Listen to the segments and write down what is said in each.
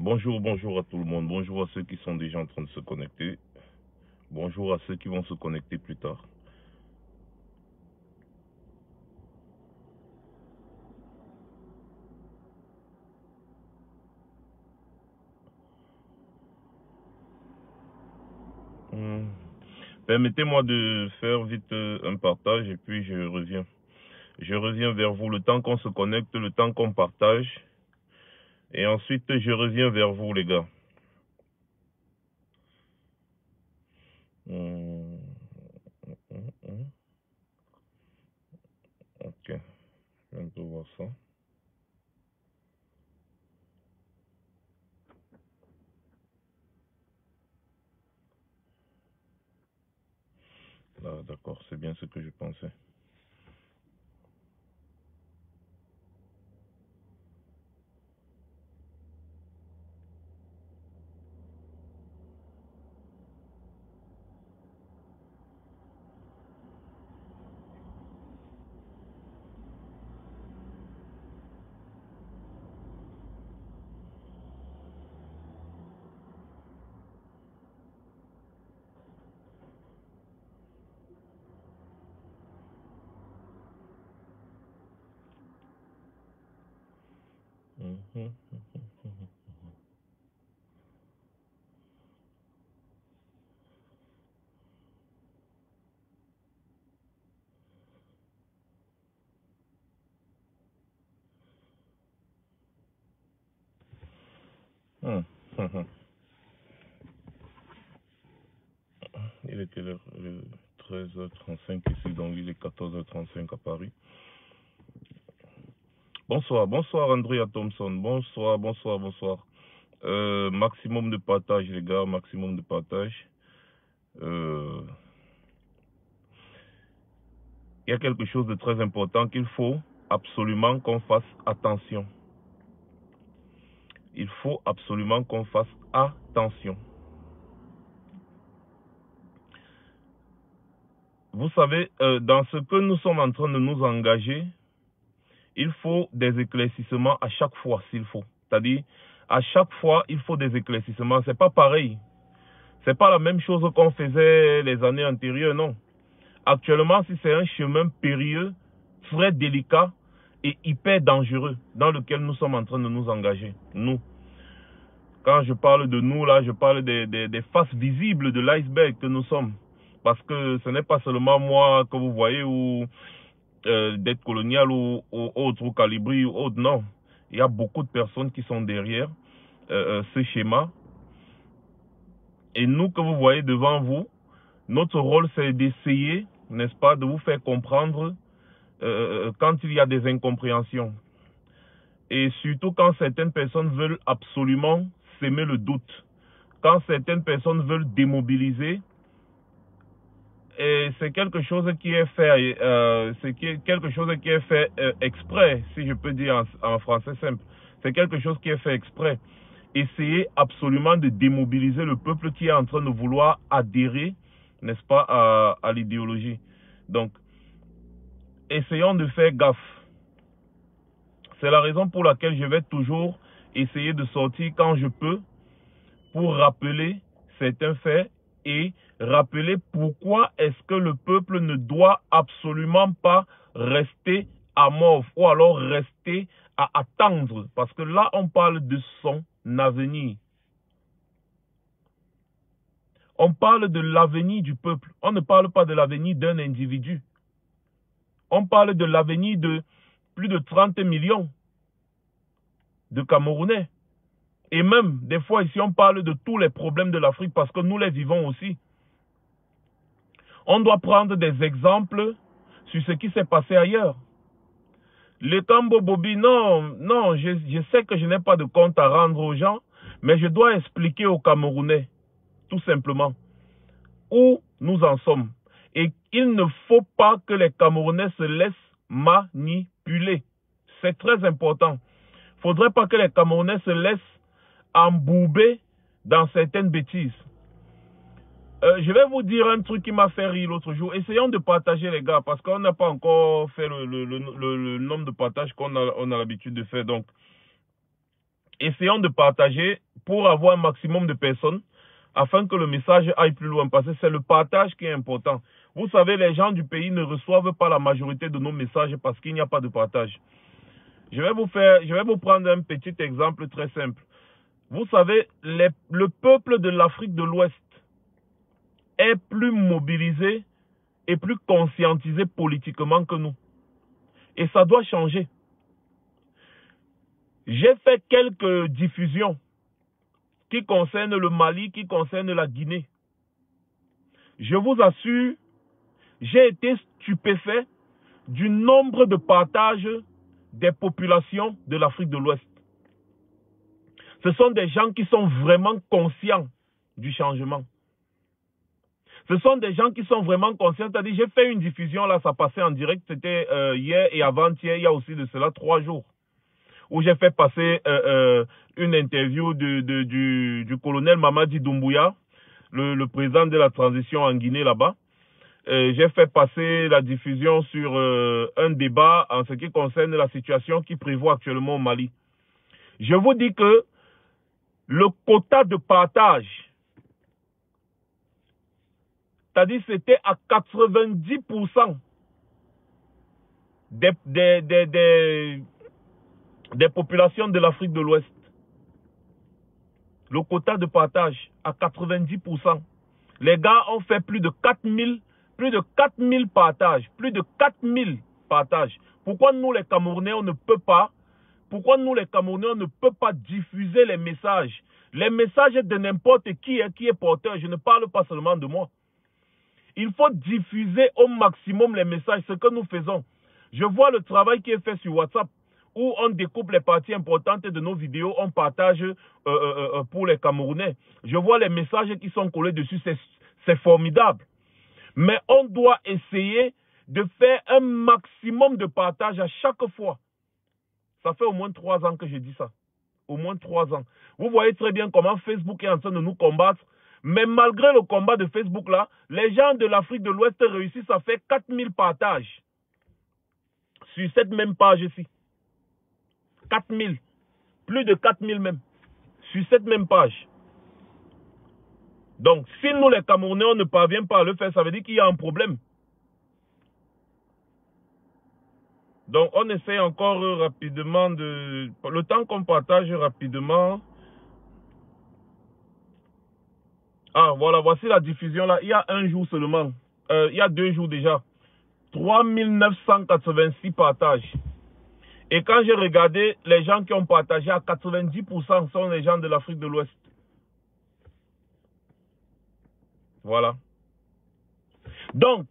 Bonjour à tout le monde. Bonjour à ceux qui sont déjà en train de se connecter. Bonjour à ceux qui vont se connecter plus tard. Permettez-moi de faire vite un partage et puis je reviens. Je reviens vers vous le temps qu'on se connecte, le temps qu'on partage. Et ensuite, je reviens vers vous, les gars. Ok, je viens de voir ça. Ah, d'accord, c'est bien ce que je pensais. Il est quelle heure? 13h35 ici, donc il est 14h35 à Paris. Bonsoir Andrea Thompson. Bonsoir. Maximum de partage, les gars, maximum de partage. Il y a quelque chose de très important qu'il faut absolument qu'on fasse attention. Il faut absolument qu'on fasse attention. Vous savez, dans ce que nous sommes en train de nous engager, il faut des éclaircissements à chaque fois s'il faut. C'est-à-dire, à chaque fois, il faut des éclaircissements. C'est pas pareil. C'est pas la même chose qu'on faisait les années antérieures, non. Actuellement, si c'est un chemin périlleux, très délicat et hyper dangereux dans lequel nous sommes en train de nous engager, nous. Quand je parle de nous, là, je parle des faces visibles de l'iceberg que nous sommes. Parce que ce n'est pas seulement moi que vous voyez ou dette coloniale ou autre, ou Calibri ou autre, non. Il y a beaucoup de personnes qui sont derrière ce schéma. Et nous que vous voyez devant vous, notre rôle c'est d'essayer, n'est-ce pas, de vous faire comprendre quand il y a des incompréhensions. Et surtout quand certaines personnes veulent absolument s'aimer le doute. Quand certaines personnes veulent démobiliser, et c'est quelque chose qui est fait, quelque chose qui est fait exprès, si je peux dire en français simple. C'est quelque chose qui est fait exprès. Essayer absolument de démobiliser le peuple qui est en train de vouloir adhérer, n'est-ce pas, à l'idéologie. Donc, essayons de faire gaffe. C'est la raison pour laquelle je vais toujours essayer de sortir quand je peux pour rappeler certains faits et rappeler pourquoi est-ce que le peuple ne doit absolument pas rester amorphe ou alors rester à attendre. Parce que là, on parle de son avenir. On parle de l'avenir du peuple. On ne parle pas de l'avenir d'un individu. On parle de l'avenir de plus de 30 millions de Camerounais. Et même, des fois, ici, on parle de tous les problèmes de l'Afrique parce que nous les vivons aussi. On doit prendre des exemples sur ce qui s'est passé ailleurs. Le Cambo Bobi, non, je sais que je n'ai pas de compte à rendre aux gens, mais je dois expliquer aux Camerounais, tout simplement, où nous en sommes. Et il ne faut pas que les Camerounais se laissent manipuler. C'est très important. Il ne faudrait pas que les Camerounais se laissent embouber dans certaines bêtises. Je vais vous dire un truc qui m'a fait rire l'autre jour. Essayons de partager, les gars, parce qu'on n'a pas encore fait le nombre de partages qu'on a l'habitude de faire. Donc, essayons de partager pour avoir un maximum de personnes afin que le message aille plus loin. Parce que c'est le partage qui est important. Vous savez, les gens du pays ne reçoivent pas la majorité de nos messages parce qu'il n'y a pas de partage. Je vais vous prendre un petit exemple très simple. Vous savez, le peuple de l'Afrique de l'Ouest est plus mobilisé et plus conscientisé politiquement que nous. Et ça doit changer. J'ai fait quelques diffusions qui concernent le Mali, qui concernent la Guinée. Je vous assure, j'ai été stupéfait du nombre de partages des populations de l'Afrique de l'Ouest. Ce sont des gens qui sont vraiment conscients du changement. Ce sont des gens qui sont vraiment conscients. C'est-à-dire, j'ai fait une diffusion, là, ça passait en direct, c'était hier et avant-hier, il y a aussi de cela 3 jours, où j'ai fait passer une interview du colonel Mamadi Doumbouya, le président de la transition en Guinée là-bas. J'ai fait passer la diffusion sur un débat en ce qui concerne la situation qui prévaut actuellement au Mali. Je vous dis que le quota de partage, c'est-à-dire c'était à 90% des populations de l'Afrique de l'Ouest. Le quota de partage à 90%. Les gars ont fait plus de 4000 partages. Plus de 4000 partages. Pourquoi nous les Camerounais, on ne peut pas diffuser les messages? Les messages de n'importe qui est porteur. Je ne parle pas seulement de moi. Il faut diffuser au maximum les messages, ce que nous faisons. Je vois le travail qui est fait sur WhatsApp, où on découpe les parties importantes de nos vidéos, on partage pour les Camerounais. Je vois les messages qui sont collés dessus, c'est formidable. Mais on doit essayer de faire un maximum de partage à chaque fois. Ça fait au moins 3 ans que je dis ça. Au moins 3 ans. Vous voyez très bien comment Facebook est en train de nous combattre. Mais malgré le combat de Facebook là, les gens de l'Afrique de l'Ouest réussissent à faire 4000 partages sur cette même page-ci. 4000. Plus de 4000 même. Sur cette même page. Donc, si nous les Camerounais, on ne parvient pas à le faire, ça veut dire qu'il y a un problème. Donc, on essaie encore rapidement de... Le temps qu'on partage rapidement... Ah, voilà, voici la diffusion là. Il y a 1 jour seulement. Il y a 2 jours déjà. 3986 partages. Et quand j'ai regardé, les gens qui ont partagé à 90% sont les gens de l'Afrique de l'Ouest. Voilà. Donc,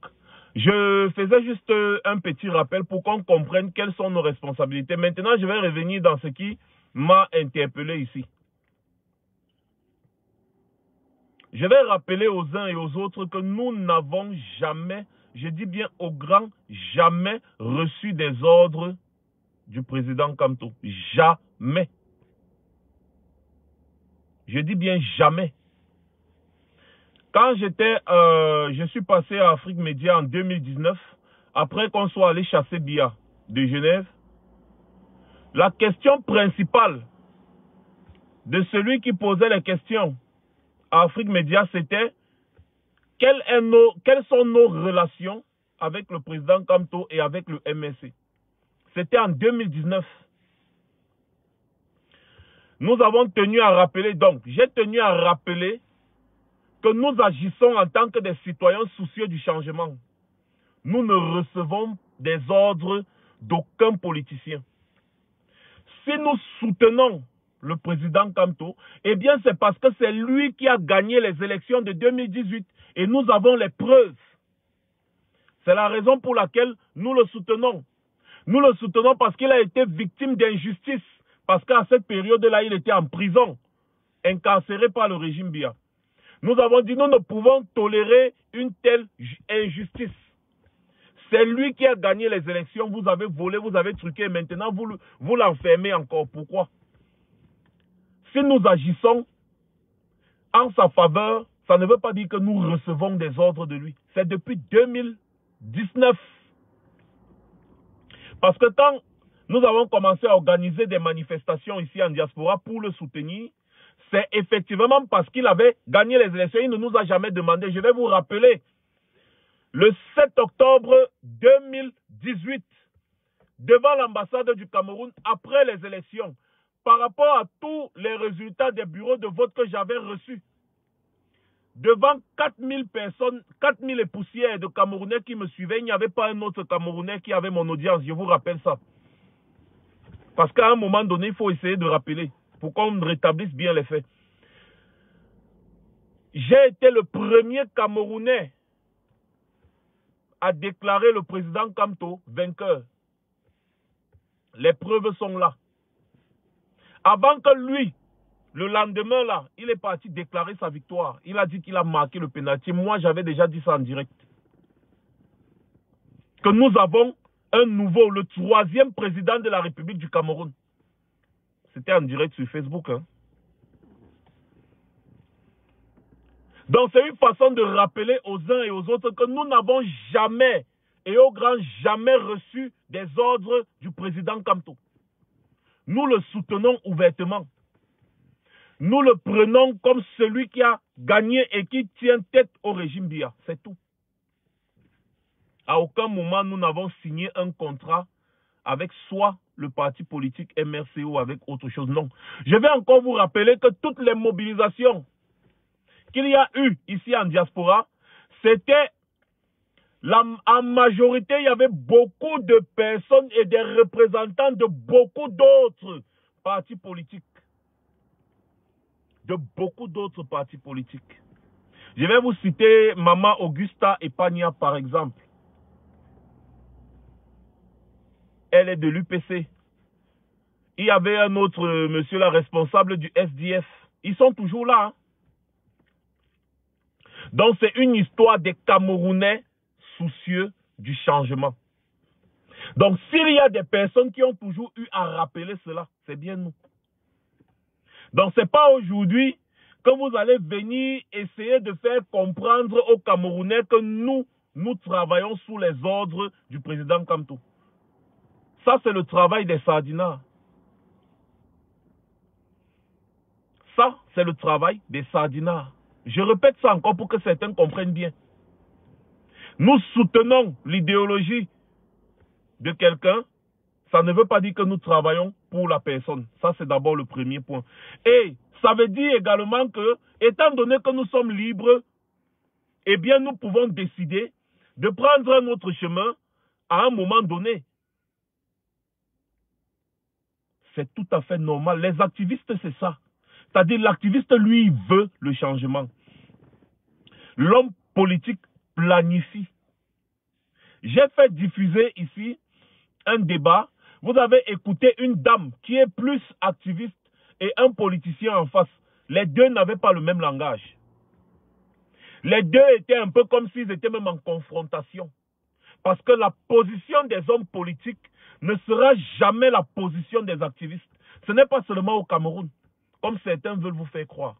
je faisais juste un petit rappel pour qu'on comprenne quelles sont nos responsabilités. Maintenant, je vais revenir dans ce qui m'a interpellé ici. Je vais rappeler aux uns et aux autres que nous n'avons jamais, je dis bien au grand, jamais reçu des ordres du président Kamto. Jamais. Je dis bien jamais. Quand je suis passé à Afrique Média en 2019, après qu'on soit allé chasser Biya de Genève, la question principale de celui qui posait les questions à Afrique Média, c'était quelles sont nos relations avec le président Kamto et avec le MSC. C'était en 2019. Nous avons tenu à rappeler, donc, j'ai tenu à rappeler que nous agissons en tant que des citoyens soucieux du changement. Nous ne recevons des ordres d'aucun politicien. Si nous soutenons le président Kamto, eh bien c'est parce que c'est lui qui a gagné les élections de 2018 et nous avons les preuves. C'est la raison pour laquelle nous le soutenons. Nous le soutenons parce qu'il a été victime d'injustice, parce qu'à cette période-là, il était en prison, incarcéré par le régime Biya. Nous avons dit, nous ne pouvons tolérer une telle injustice. C'est lui qui a gagné les élections, vous avez volé, vous avez truqué, et maintenant vous l'enfermez encore. Pourquoi? Si nous agissons en sa faveur, ça ne veut pas dire que nous recevons des ordres de lui. C'est depuis 2019. Parce que quand nous avons commencé à organiser des manifestations ici en diaspora pour le soutenir. C'est effectivement parce qu'il avait gagné les élections. Il ne nous a jamais demandé. Je vais vous rappeler, le 7 octobre 2018, devant l'ambassade du Cameroun, après les élections, par rapport à tous les résultats des bureaux de vote que j'avais reçus, devant 4000 personnes, 4000 et poussières de Camerounais qui me suivaient, il n'y avait pas un autre Camerounais qui avait mon audience. Je vous rappelle ça. Parce qu'à un moment donné, il faut essayer de rappeler pour qu'on rétablisse bien les faits. J'ai été le premier Camerounais à déclarer le président Kamto vainqueur. Les preuves sont là. Avant que lui, le lendemain là, il est parti déclarer sa victoire. Il a dit qu'il a marqué le pénalty. Moi, j'avais déjà dit ça en direct. Que nous avons un nouveau, le 3e président de la République du Cameroun. C'était en direct sur Facebook. Hein. Donc, c'est une façon de rappeler aux uns et aux autres que nous n'avons jamais et au grand jamais reçu des ordres du président Kamto. Nous le soutenons ouvertement. Nous le prenons comme celui qui a gagné et qui tient tête au régime Biya. C'est tout. À aucun moment, nous n'avons signé un contrat avec soit le parti politique MRC ou avec autre chose. Non. Je vais encore vous rappeler que toutes les mobilisations qu'il y a eu ici en diaspora, c'était en majorité, il y avait beaucoup de personnes et des représentants de beaucoup d'autres partis politiques. De beaucoup d'autres partis politiques. Je vais vous citer Maman Augusta Epania par exemple. Elle est de l'UPC. Il y avait un autre monsieur là, responsable du SDF. Ils sont toujours là. Hein? Donc c'est une histoire des Camerounais soucieux du changement. Donc s'il y a des personnes qui ont toujours eu à rappeler cela, c'est bien nous. Donc ce n'est pas aujourd'hui que vous allez venir essayer de faire comprendre aux Camerounais que nous travaillons sous les ordres du président Kamto. Ça, c'est le travail des sardinards. Ça, c'est le travail des sardinards. Je répète ça encore pour que certains comprennent bien. Nous soutenons l'idéologie de quelqu'un. Ça ne veut pas dire que nous travaillons pour la personne. Ça, c'est d'abord le premier point. Et ça veut dire également que, étant donné que nous sommes libres, eh bien, nous pouvons décider de prendre un autre chemin à un moment donné. C'est tout à fait normal. Les activistes, c'est ça. C'est-à-dire, l'activiste, lui, il veut le changement. L'homme politique planifie. J'ai fait diffuser ici un débat. Vous avez écouté une dame qui est plus activiste et un politicien en face. Les deux n'avaient pas le même langage. Les deux étaient un peu comme s'ils étaient même en confrontation. Parce que la position des hommes politiques ne sera jamais la position des activistes. Ce n'est pas seulement au Cameroun, comme certains veulent vous faire croire.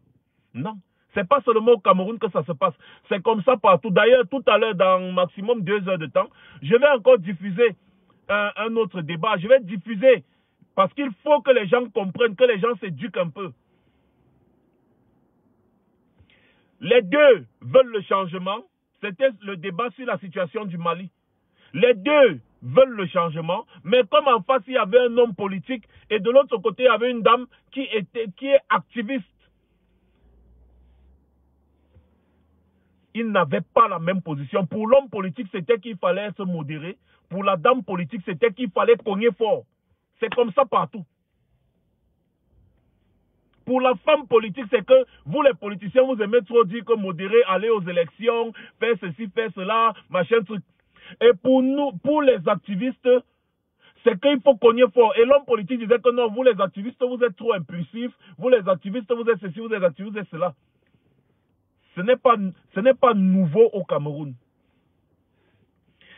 Non, ce n'est pas seulement au Cameroun que ça se passe. C'est comme ça partout. D'ailleurs, tout à l'heure, dans maximum 2 heures de temps, je vais encore diffuser un autre débat. Je vais diffuser, parce qu'il faut que les gens comprennent, que les gens s'éduquent un peu. Les deux veulent le changement. C'était le débat sur la situation du Mali. Les deux veulent le changement, mais comme en face, il y avait un homme politique et de l'autre côté, il y avait une dame qui est activiste. Ils n'avaient pas la même position. Pour l'homme politique, c'était qu'il fallait se modérer. Pour la dame politique, c'était qu'il fallait cogner fort. C'est comme ça partout. Pour la femme politique, c'est que vous, les politiciens, vous aimez trop dire que modérer, aller aux élections, faire ceci, faire cela, machin, truc. Et pour nous, pour les activistes, c'est qu'il faut cogner fort. Et l'homme politique disait que non, vous les activistes, vous êtes trop impulsifs. Vous les activistes, vous êtes ceci, vous les activistes, vous êtes cela. Ce n'est pas nouveau au Cameroun.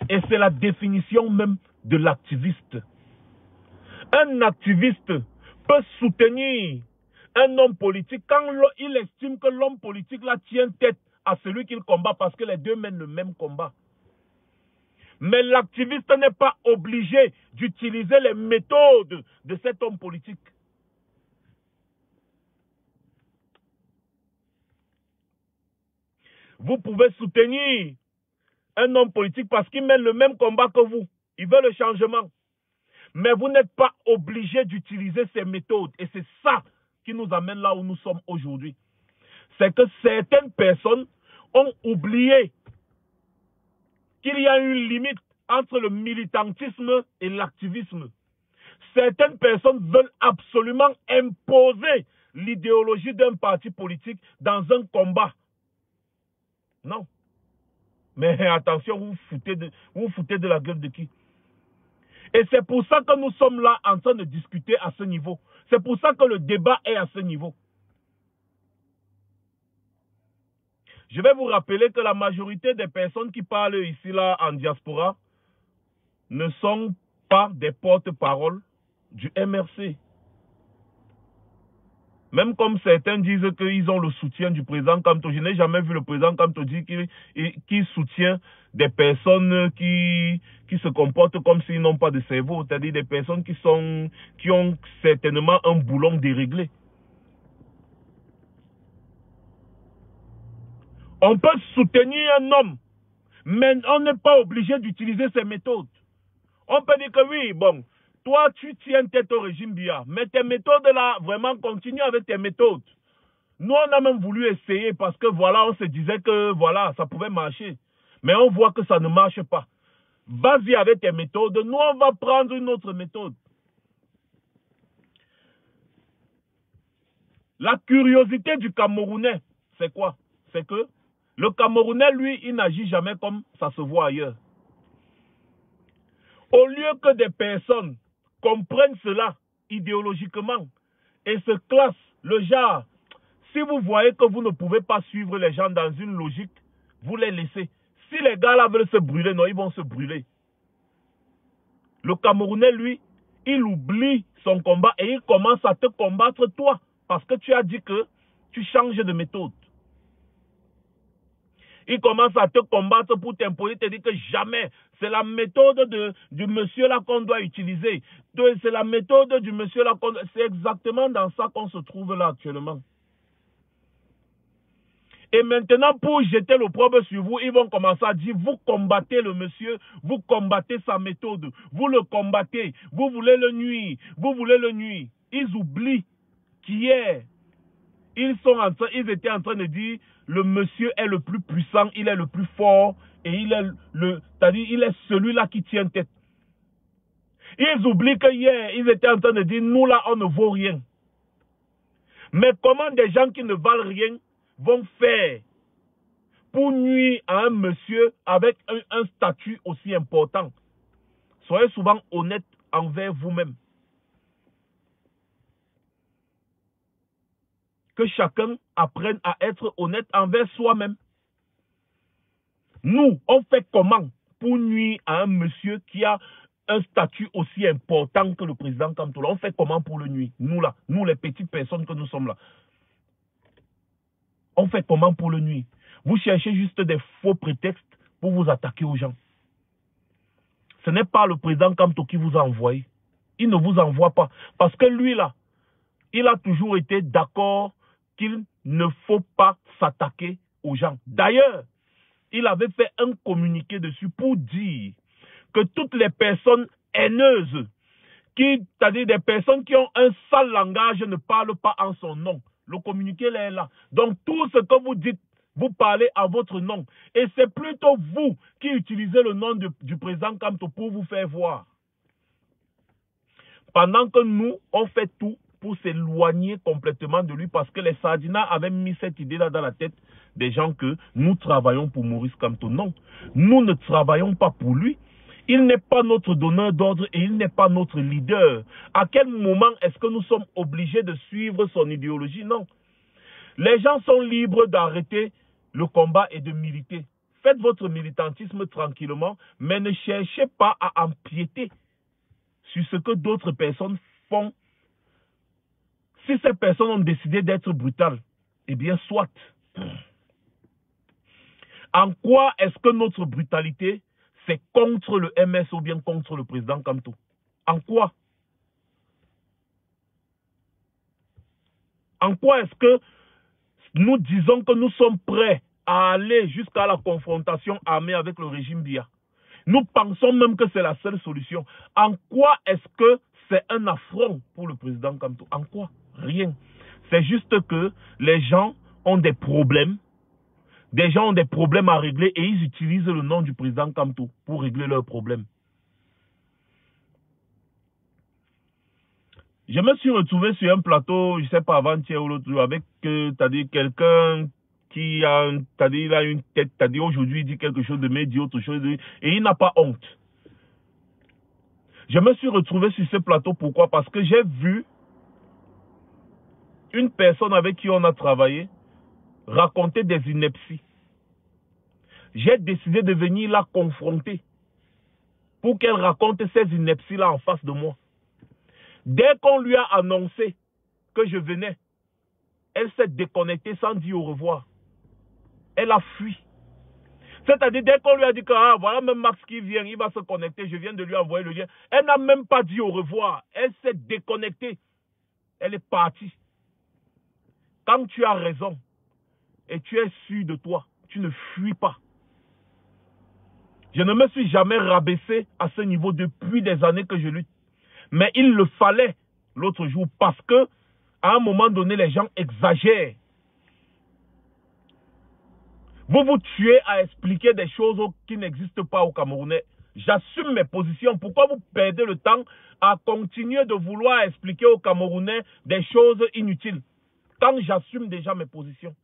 Et c'est la définition même de l'activiste. Un activiste peut soutenir un homme politique quand il estime que l'homme politique là tient tête à celui qu'il combat parce que les deux mènent le même combat. Mais l'activiste n'est pas obligé d'utiliser les méthodes de cet homme politique. Vous pouvez soutenir un homme politique parce qu'il mène le même combat que vous. Il veut le changement. Mais vous n'êtes pas obligé d'utiliser ces méthodes. Et c'est ça qui nous amène là où nous sommes aujourd'hui. C'est que certaines personnes ont oublié qu'il y a une limite entre le militantisme et l'activisme. Certaines personnes veulent absolument imposer l'idéologie d'un parti politique dans un combat. Non. Mais attention, vous vous foutez de la gueule de qui? Et c'est pour ça que nous sommes là en train de discuter à ce niveau. C'est pour ça que le débat est à ce niveau. Je vais vous rappeler que la majorité des personnes qui parlent ici là en diaspora ne sont pas des porte-parole du MRC. Même comme certains disent qu'ils ont le soutien du président Kamto. Je n'ai jamais vu le président Kamto dire qu'il soutient des personnes qui se comportent comme s'ils n'ont pas de cerveau. C'est-à-dire des personnes qui ont certainement un boulon déréglé. On peut soutenir un homme, mais on n'est pas obligé d'utiliser ces méthodes. On peut dire que oui, bon, toi tu tiens tête au régime Biya, mais tes méthodes là, vraiment continue avec tes méthodes. Nous on a même voulu essayer parce que voilà, on se disait que voilà, ça pouvait marcher. Mais on voit que ça ne marche pas. Vas-y avec tes méthodes, nous on va prendre une autre méthode. La curiosité du Camerounais, c'est quoi? C'est que le Camerounais, lui, il n'agit jamais comme ça se voit ailleurs. Au lieu que des personnes comprennent cela idéologiquement et se classent le genre, si vous voyez que vous ne pouvez pas suivre les gens dans une logique, vous les laissez. Si les gars là veulent se brûler, non, ils vont se brûler. Le Camerounais, lui, il oublie son combat et il commence à te combattre toi parce que tu as dit que tu changes de méthode. Il commence à te combattre pour t'imposer, te dire que jamais. C'est la méthode du monsieur là qu'on doit utiliser. C'est la méthode du monsieur là qu'on... C'est exactement dans ça qu'on se trouve là actuellement. Et maintenant, pour jeter l'opprobre sur vous, ils vont commencer à dire, vous combattez le monsieur, vous combattez sa méthode, vous le combattez, vous voulez le nuire, vous voulez le nuire. Ils oublient qu'hier, ils étaient en train de dire, le monsieur est le plus puissant, il est le plus fort, et il est celui-là qui tient tête. Ils oublient que hier, ils étaient en train de dire, nous là, on ne vaut rien. Mais comment des gens qui ne valent rien vont faire pour nuire à un monsieur avec un statut aussi important? Soyez souvent honnête envers vous-même. Que chacun apprenne à être honnête envers soi-même. Nous, on fait comment pour nuire à un monsieur qui a un statut aussi important que le président Kamto? On fait comment pour le nuire? Nous là, nous les petites personnes que nous sommes là. On fait comment pour le nuire? Vous cherchez juste des faux prétextes pour vous attaquer aux gens. Ce n'est pas le président Kamto qui vous a envoyé. Il ne vous envoie pas. Parce que lui là, il a toujours été d'accord qu'il ne faut pas s'attaquer aux gens. D'ailleurs, il avait fait un communiqué dessus pour dire que toutes les personnes haineuses, c'est-à-dire des personnes qui ont un sale langage, ne parlent pas en son nom. Le communiqué est là. Donc tout ce que vous dites, vous parlez à votre nom. Et c'est plutôt vous qui utilisez le nom du président Kamto pour vous faire voir. Pendant que nous, on fait tout pour s'éloigner complètement de lui parce que les Sardinats avaient mis cette idée-là dans la tête des gens que nous travaillons pour Maurice Kamto. Non, nous ne travaillons pas pour lui. Il n'est pas notre donneur d'ordre et il n'est pas notre leader. À quel moment est-ce que nous sommes obligés de suivre son idéologie? Non. Les gens sont libres d'arrêter le combat et de militer. Faites votre militantisme tranquillement, mais ne cherchez pas à empiéter sur ce que d'autres personnes font. Si ces personnes ont décidé d'être brutales, eh bien, soit. En quoi est-ce que notre brutalité c'est contre le MS ou bien contre le président Kamto. En quoi? En quoi est-ce que nous disons que nous sommes prêts à aller jusqu'à la confrontation armée avec le régime Biya? Nous pensons même que c'est la seule solution. En quoi est-ce que c'est un affront pour le président Kamto? En quoi? Rien. C'est juste que les gens ont des problèmes. Des gens ont des problèmes à régler et ils utilisent le nom du président Kamto pour régler leurs problèmes. Je me suis retrouvé sur un plateau, je ne sais pas, avant-hier ou l'autre jour, avec quelqu'un qui a, il a une tête, aujourd'hui il dit quelque chose de médiocre, autre chose, et il n'a pas honte. Je me suis retrouvé sur ce plateau, pourquoi? Parce que j'ai vu une personne avec qui on a travaillé raconter des inepties. J'ai décidé de venir la confronter pour qu'elle raconte ces inepties-là en face de moi. Dès qu'on lui a annoncé que je venais, elle s'est déconnectée sans dire au revoir. Elle a fui. C'est-à-dire, dès qu'on lui a dit que voilà même Max qui vient, il va se connecter, je viens de lui envoyer le lien. Elle n'a même pas dit au revoir. Elle s'est déconnectée. Elle est partie. Quand tu as raison et tu es sûr de toi, tu ne fuis pas. Je ne me suis jamais rabaissé à ce niveau depuis des années que je lutte. Mais il le fallait l'autre jour parce que, à un moment donné, les gens exagèrent. Vous vous tuez à expliquer des choses qui n'existent pas au Camerounais. J'assume mes positions. Pourquoi vous perdez le temps à continuer de vouloir expliquer aux Camerounais des choses inutiles quand j'assume déjà mes positions?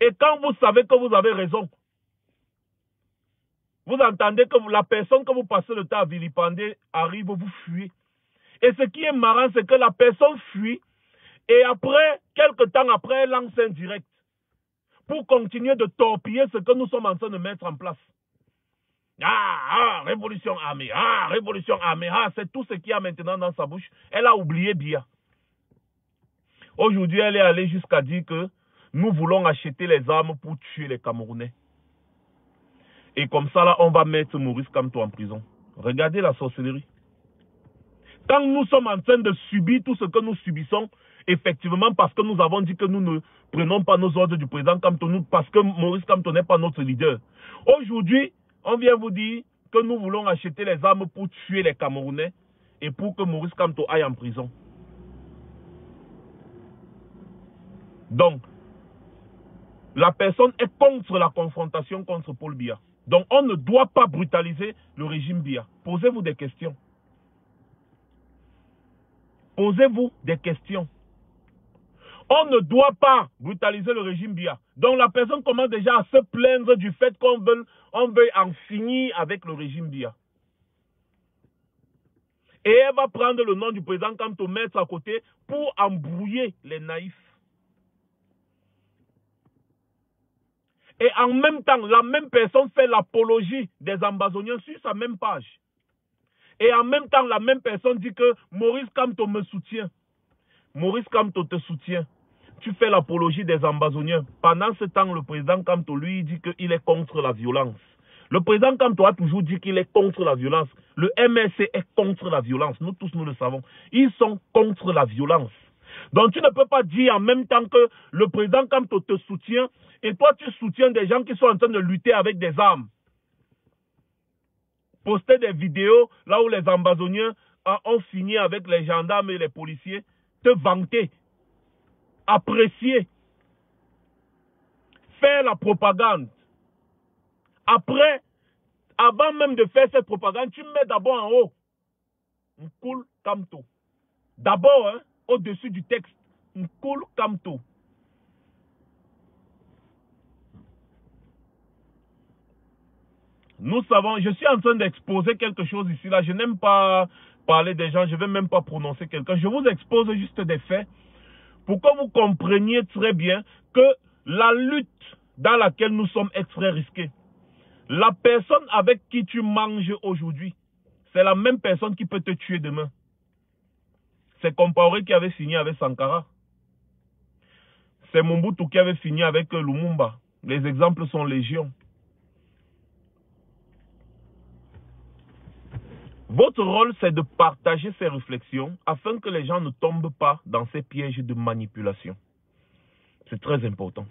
Et quand vous savez que vous avez raison, vous entendez que la personne que vous passez le temps à vilipender arrive, vous fuyez. Et ce qui est marrant, c'est que la personne fuit et après, quelque temps après, elle lance un direct pour continuer de torpiller ce que nous sommes en train de mettre en place. Révolution armée, révolution armée, c'est tout ce qu'il y a maintenant dans sa bouche. Elle a oublié Biya. Aujourd'hui, elle est allée jusqu'à dire que nous voulons acheter les armes pour tuer les Camerounais. Et comme ça, là, on va mettre Maurice Kamto en prison. Regardez la sorcellerie. Quand nous sommes en train de subir tout ce que nous subissons, effectivement, parce que nous avons dit que nous ne prenons pas nos ordres du président Kamto, parce que Maurice Kamto n'est pas notre leader. Aujourd'hui, on vient vous dire que nous voulons acheter les armes pour tuer les Camerounais et pour que Maurice Kamto aille en prison. Donc, la personne est contre la confrontation contre Paul Biya. Donc, on ne doit pas brutaliser le régime Biya. Posez-vous des questions. Posez-vous des questions. On ne doit pas brutaliser le régime Biya. Donc, la personne commence déjà à se plaindre du fait qu'on veuille en finir avec le régime Biya. Et elle va prendre le nom du président Kamto, mettre à côté pour embrouiller les naïfs. Et en même temps, la même personne fait l'apologie des ambazoniens sur sa même page. Et en même temps, la même personne dit que Maurice Kamto me soutient. Maurice Kamto te soutient. Tu fais l'apologie des ambazoniens. Pendant ce temps, le président Kamto, lui, dit qu'il est contre la violence. Le président Kamto a toujours dit qu'il est contre la violence. Le MRC est contre la violence. Nous tous, nous le savons. Ils sont contre la violence. Donc, tu ne peux pas dire en même temps que le président Kamto te soutient et toi, tu soutiens des gens qui sont en train de lutter avec des armes. Poster des vidéos là où les ambazoniens ont fini avec les gendarmes et les policiers, te vanter, apprécier, faire la propagande. Après, avant même de faire cette propagande, tu mets d'abord en haut Nkul Kamto. D'abord, au-dessus du texte, Nkul Kamto. Nous savons, je suis en train d'exposer quelque chose ici, là. Je n'aime pas parler des gens, je ne vais même pas prononcer quelqu'un. Je vous expose juste des faits pour que vous compreniez très bien que la lutte dans laquelle nous sommes est très risquée. La personne avec qui tu manges aujourd'hui, c'est la même personne qui peut te tuer demain. C'est Compaoré qui avait signé avec Sankara. C'est Mobutu qui avait fini avec Lumumba. Les exemples sont légion. Votre rôle, c'est de partager ces réflexions afin que les gens ne tombent pas dans ces pièges de manipulation. C'est très important.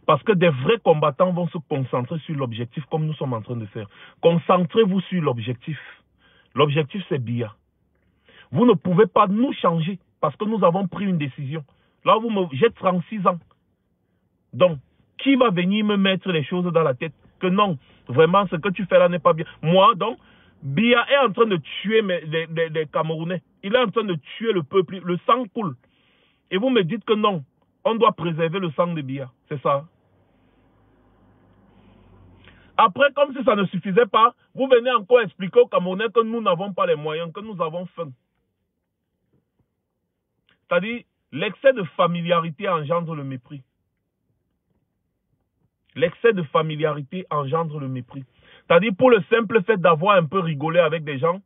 Parce que des vrais combattants vont se concentrer sur l'objectif comme nous sommes en train de faire. Concentrez-vous sur l'objectif. L'objectif, c'est BIA. Vous ne pouvez pas nous changer parce que nous avons pris une décision. Là, j'ai 36 ans. Donc, qui va venir me mettre les choses dans la tête? Que non, vraiment, ce que tu fais là n'est pas bien. Moi, donc, BIA est en train de tuer les Camerounais. Il est en train de tuer le peuple. Le sang coule. Et vous me dites que non, on doit préserver le sang de BIA. C'est ça. Après, comme si ça ne suffisait pas, vous venez encore expliquer aux Camerounais que nous n'avons pas les moyens, que nous avons faim. C'est-à-dire, l'excès de familiarité engendre le mépris. L'excès de familiarité engendre le mépris. C'est-à-dire, pour le simple fait d'avoir un peu rigolé avec des gens,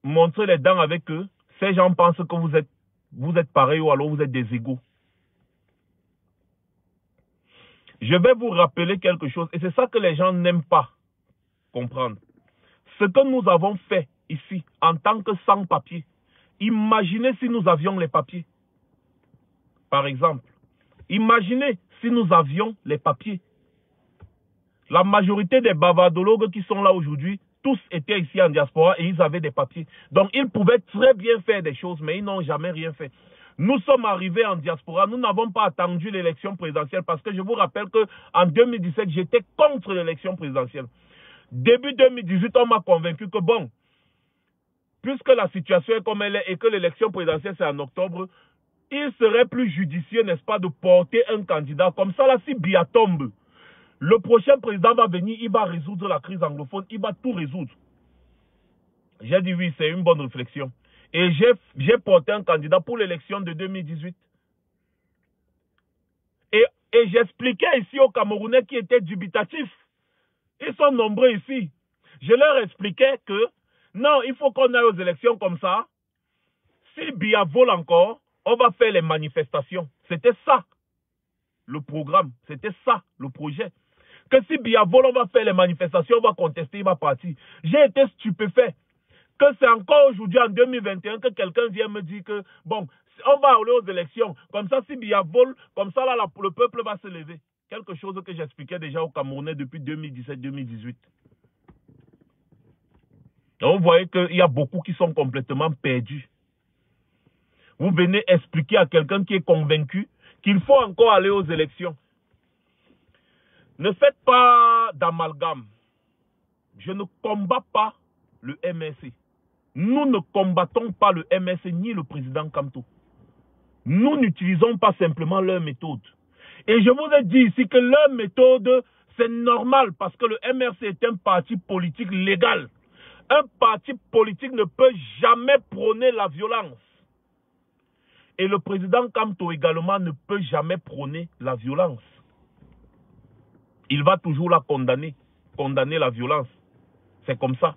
montrer les dents avec eux, ces gens pensent que vous êtes pareil ou alors vous êtes des égaux. Je vais vous rappeler quelque chose, et c'est ça que les gens n'aiment pas comprendre. Ce que nous avons fait ici, en tant que sans-papiers, imaginez si nous avions les papiers. Par exemple, imaginez si nous avions les papiers. La majorité des bavardologues qui sont là aujourd'hui, tous étaient ici en diaspora et ils avaient des papiers. Donc, ils pouvaient très bien faire des choses, mais ils n'ont jamais rien fait. Nous sommes arrivés en diaspora, nous n'avons pas attendu l'élection présidentielle parce que je vous rappelle qu'en 2017, j'étais contre l'élection présidentielle. Début 2018, on m'a convaincu que bon, puisque la situation est comme elle est et que l'élection présidentielle c'est en octobre, il serait plus judicieux, n'est-ce pas, de porter un candidat. Comme ça, là, si BIA tombe, le prochain président va venir, il va résoudre la crise anglophone, il va tout résoudre. J'ai dit oui, c'est une bonne réflexion. Et j'ai porté un candidat pour l'élection de 2018. Et j'expliquais ici aux Camerounais qui étaient dubitatifs. Ils sont nombreux ici. Je leur expliquais que non, il faut qu'on aille aux élections comme ça. Si BIA vole encore, on va faire les manifestations. C'était ça le programme. C'était ça le projet. Que si BIA vole, on va faire les manifestations, on va contester, il va partir. J'ai été stupéfait. Que c'est encore aujourd'hui, en 2021, que quelqu'un vient me dire que, bon, on va aller aux élections. Comme ça, si BIA vole, comme ça, là, le peuple va se lever. Quelque chose que j'expliquais déjà aux Camerounais depuis 2017-2018. Donc, vous voyez qu'il y a beaucoup qui sont complètement perdus. Vous venez expliquer à quelqu'un qui est convaincu qu'il faut encore aller aux élections. Ne faites pas d'amalgame. Je ne combats pas le MRC. Nous ne combattons pas le MRC ni le président Kamto. Nous n'utilisons pas simplement leur méthode. Et je vous ai dit ici que leur méthode, c'est normal parce que le MRC est un parti politique légal. Un parti politique ne peut jamais prôner la violence. Et le président Kamto également ne peut jamais prôner la violence. Il va toujours la condamner la violence. C'est comme ça.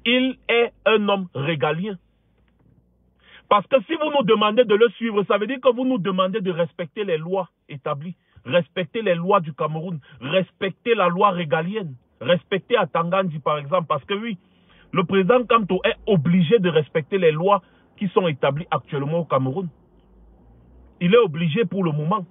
Il est un homme régalien. Parce que si vous nous demandez de le suivre, ça veut dire que vous nous demandez de respecter les lois établies, respecter les lois du Cameroun, respecter la loi régalienne, respecter Atangandi par exemple. Parce que oui, le président Kamto est obligé de respecter les lois qui sont établies actuellement au Cameroun. Il est obligé pour le moment.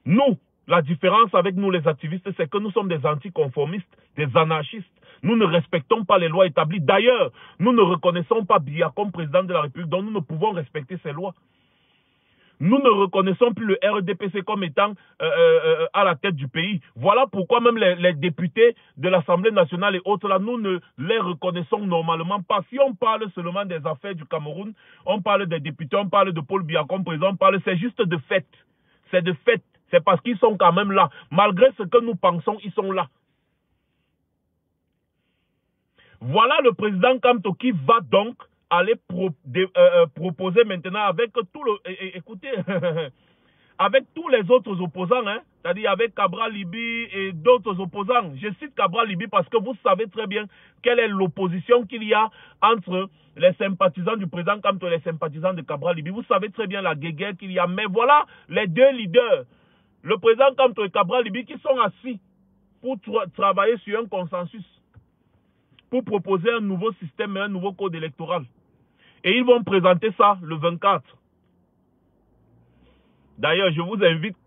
Nous, la différence avec nous les activistes, c'est que nous sommes des anticonformistes, des anarchistes. Nous ne respectons pas les lois établies. D'ailleurs, nous ne reconnaissons pas BIA comme président de la République, donc nous ne pouvons respecter ces lois. Nous ne reconnaissons plus le RDPC comme étant à la tête du pays. Voilà pourquoi même les députés de l'Assemblée nationale et autres, là, nous ne les reconnaissons normalement pas. Si on parle seulement des affaires du Cameroun, on parle des députés, on parle de Paul Biya comme président, c'est juste de fait. C'est de fait. C'est parce qu'ils sont quand même là. Malgré ce que nous pensons, ils sont là. Voilà le président Kamto qui va donc aller proposer maintenant avec tout le... Écoutez, avec tous les autres opposants, hein, c'est-à-dire avec Cabral Liby et d'autres opposants. Je cite Cabral Liby parce que vous savez très bien quelle est l'opposition qu'il y a entre les sympathisants du président Kamto et les sympathisants de Cabral Liby. Vous savez très bien la guéguerre qu'il y a. Mais voilà les deux leaders, le président Kamto et Cabral Liby, qui sont assis pour travailler sur un consensus, pour proposer un nouveau système et un nouveau code électoral. Et ils vont présenter ça le 24. D'ailleurs, je vous invite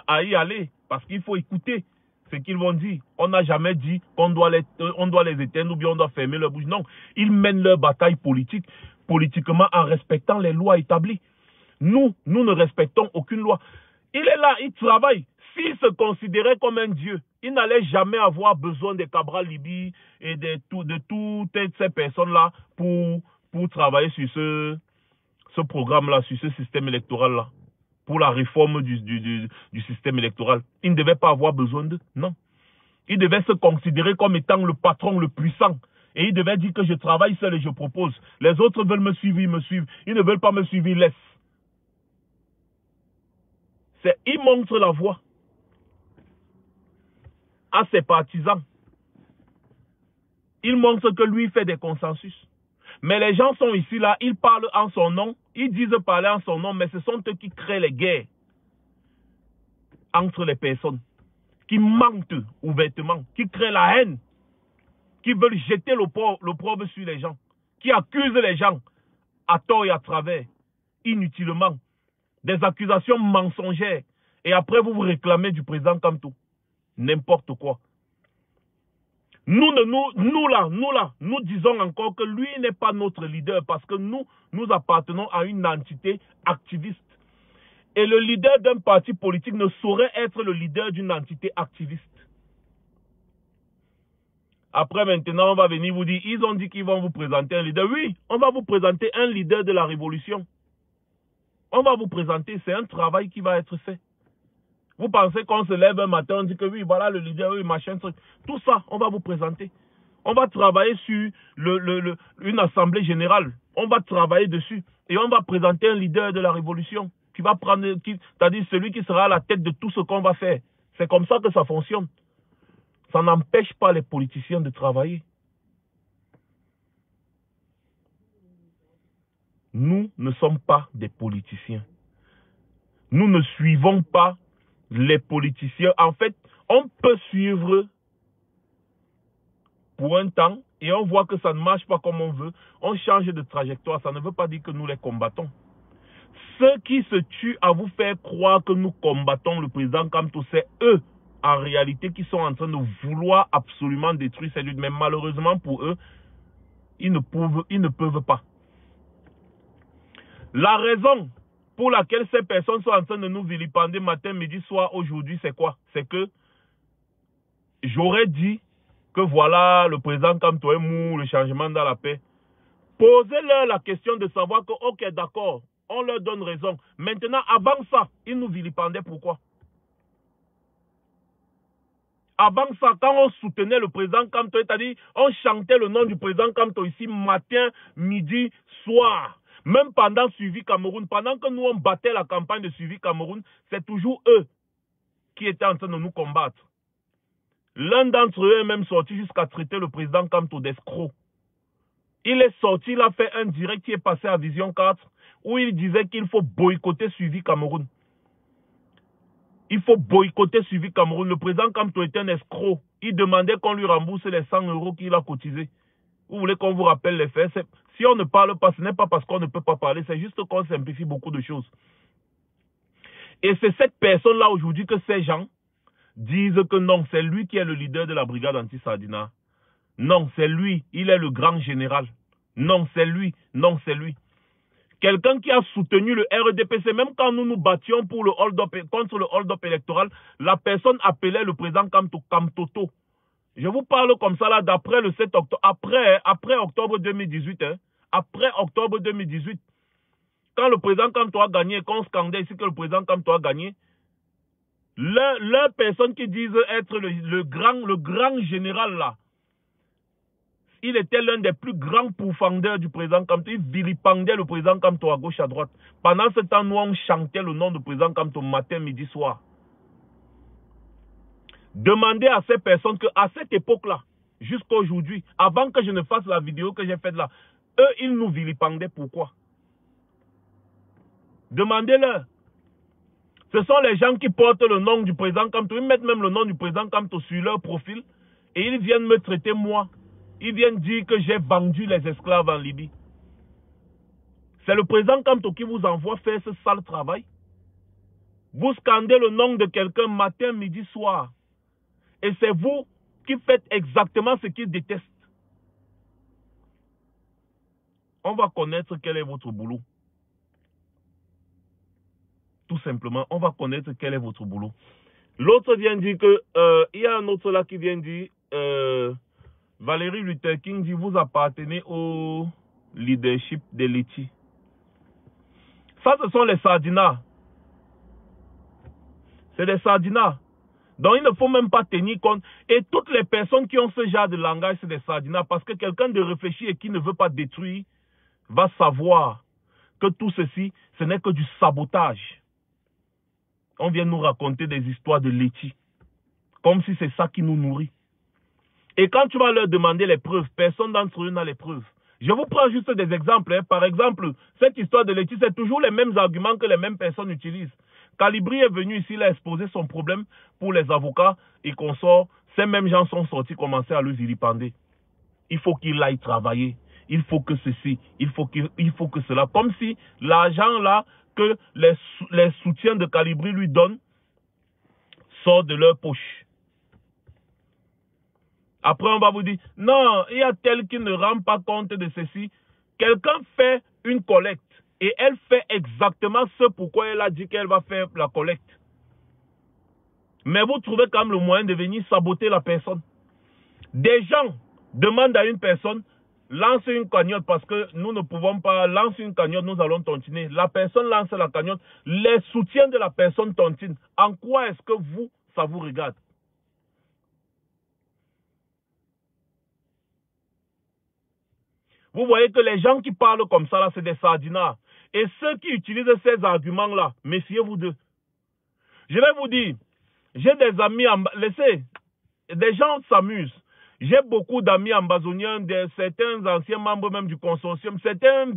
à y aller parce qu'il faut écouter ce qu'ils vont dire. On n'a jamais dit qu'on doit les éteindre ou bien on doit fermer leur bouche. Non, ils mènent leur bataille politiquement en respectant les lois établies. Nous ne respectons aucune loi. Il est là, il travaille. S'il se considérait comme un dieu, il n'allait jamais avoir besoin de Cabral Liby et de toutes ces personnes-là pour travailler sur ce programme-là, sur ce système électoral-là, pour la réforme du système électoral. Il ne devait pas avoir besoin d'eux, non. Il devait se considérer comme étant le patron le puissant. Et il devait dire que je travaille seul et je propose. Les autres veulent me suivre, ils me suivent. Ils ne veulent pas me suivre, ils laissent. Il montre la voie à ses partisans. Il montre que lui fait des consensus. Mais les gens sont ici, là, ils parlent en son nom, ils disent parler en son nom, mais ce sont eux qui créent les guerres entre les personnes, qui mentent ouvertement, qui créent la haine, qui veulent jeter l'opprobre sur les gens, qui accusent les gens à tort et à travers, inutilement, des accusations mensongères. Et après, vous vous réclamez du président Kamto. N'importe quoi. Nous disons encore que lui n'est pas notre leader parce que nous appartenons à une entité activiste. Et le leader d'un parti politique ne saurait être le leader d'une entité activiste. Après, maintenant, on va venir vous dire, ils ont dit qu'ils vont vous présenter un leader. Oui, on va vous présenter un leader de la révolution. On va vous présenter, c'est un travail qui va être fait. Vous pensez qu'on se lève un matin, on dit que oui, voilà le leader, oui, machin, truc. Tout ça, on va vous présenter. On va travailler sur une assemblée générale. On va travailler dessus. Et on va présenter un leader de la révolution qui va prendre, c'est-à-dire celui qui sera à la tête de tout ce qu'on va faire. C'est comme ça que ça fonctionne. Ça n'empêche pas les politiciens de travailler. Nous ne sommes pas des politiciens. Nous ne suivons pas les politiciens. En fait, on peut suivre pour un temps et on voit que ça ne marche pas comme on veut. On change de trajectoire. Ça ne veut pas dire que nous les combattons. Ceux qui se tuent à vous faire croire que nous combattons le président Kamto, c'est eux, en réalité, qui sont en train de vouloir absolument détruire cette lutte. Mais malheureusement pour eux, ils ne peuvent pas. La raison pour laquelle ces personnes sont en train de nous vilipender matin, midi, soir, aujourd'hui, c'est quoi? C'est que j'aurais dit que voilà, le président Kamto est mou, le changement dans la paix. Posez-leur la question de savoir que, ok, d'accord, on leur donne raison. Maintenant, avant ça, ils nous vilipendaient. Pourquoi? Avant ça, quand on soutenait le président Kamto, c'est-à-dire, on chantait le nom du président Kamto ici, matin, midi, soir. Même pendant Suivi Cameroun, pendant que nous on battait la campagne de Suivi Cameroun, c'est toujours eux qui étaient en train de nous combattre. L'un d'entre eux est même sorti jusqu'à traiter le président Kamto d'escroc. Il est sorti, il a fait un direct qui est passé à Vision 4, où il disait qu'il faut boycotter Suivi Cameroun. Il faut boycotter Suivi Cameroun. Le président Kamto était un escroc. Il demandait qu'on lui rembourse les 100 € qu'il a cotisés. Vous voulez qu'on vous rappelle les faits? Si on ne parle pas, ce n'est pas parce qu'on ne peut pas parler, c'est juste qu'on simplifie beaucoup de choses. Et c'est cette personne-là aujourd'hui que ces gens disent que non, c'est lui qui est le leader de la brigade anti-Sardina. Non, c'est lui, il est le grand général. Non, c'est lui, non, c'est lui. Quelqu'un qui a soutenu le RDPC, même quand nous nous battions pour le hold-up, contre le hold-up électoral, la personne appelait le président Kamtoto. Je vous parle comme ça là d'après le 7 octobre, après octobre 2018, hein, après octobre 2018, quand le président Kamto a gagné, quand on scandait ici que le président Kamto a gagné, les personnes qui disent être le grand général là, il était l'un des plus grands pourfendeurs du président Kamto. Il vilipendait le président Kamto à gauche, à droite. Pendant ce temps, nous, on chantait le nom du président Kamto matin, midi, soir. Demandez à ces personnes qu'à cette époque-là, jusqu'à aujourd'hui, avant que je ne fasse la vidéo que j'ai faite là, eux, ils nous vilipendaient. Pourquoi? Demandez-leur. Ce sont les gens qui portent le nom du président Kamto. Ils mettent même le nom du président Kamto sur leur profil. Et ils viennent me traiter moi. Ils viennent dire que j'ai vendu les esclaves en Libye. C'est le président Kamto qui vous envoie faire ce sale travail. Vous scandez le nom de quelqu'un matin, midi, soir. Et c'est vous qui faites exactement ce qu'il déteste. On va connaître quel est votre boulot. Tout simplement, on va connaître quel est votre boulot. L'autre vient dire que, il y a un autre là qui vient dire, Valérie Luther King dit, vous appartenez au leadership de Leti. Ça, ce sont les sardinats. C'est des sardinats. Donc, il ne faut même pas tenir compte. Et toutes les personnes qui ont ce genre de langage, c'est des sardinats. Parce que quelqu'un de réfléchi et qui ne veut pas détruire va savoir que tout ceci, ce n'est que du sabotage. On vient nous raconter des histoires de Leti. Comme si c'est ça qui nous nourrit. Et quand tu vas leur demander les preuves, personne d'entre eux n'a les preuves. Je vous prends juste des exemples. Hein. Par exemple, cette histoire de Leti, c'est toujours les mêmes arguments que les mêmes personnes utilisent. Calibri est venu ici, il a exposé son problème pour les avocats et consorts. Ces mêmes gens sont sortis commencer à le vilipender. Il faut qu'il aille travailler. Il faut que ceci, il faut que cela. Comme si l'argent là que les soutiens de Calibri lui donnent sort de leur poche. Après, on va vous dire, non, il y a tel qui ne rend pas compte de ceci. Quelqu'un fait une collecte et elle fait exactement ce pourquoi elle a dit qu'elle va faire la collecte. Mais vous trouvez quand même le moyen de venir saboter la personne. Des gens demandent à une personne, lance une cagnotte parce que nous ne pouvons pas lancer une cagnotte, nous allons tontiner. La personne lance la cagnotte, les soutiens de la personne tontinent. En quoi est-ce que vous, ça vous regarde? Vous voyez que les gens qui parlent comme ça, là, c'est des sardinats. Et ceux qui utilisent ces arguments-là, méfiez-vous d'eux. Je vais vous dire, j'ai des amis, laissez, des gens s'amusent. J'ai beaucoup d'amis ambazoniens, certains anciens membres même du consortium, certains,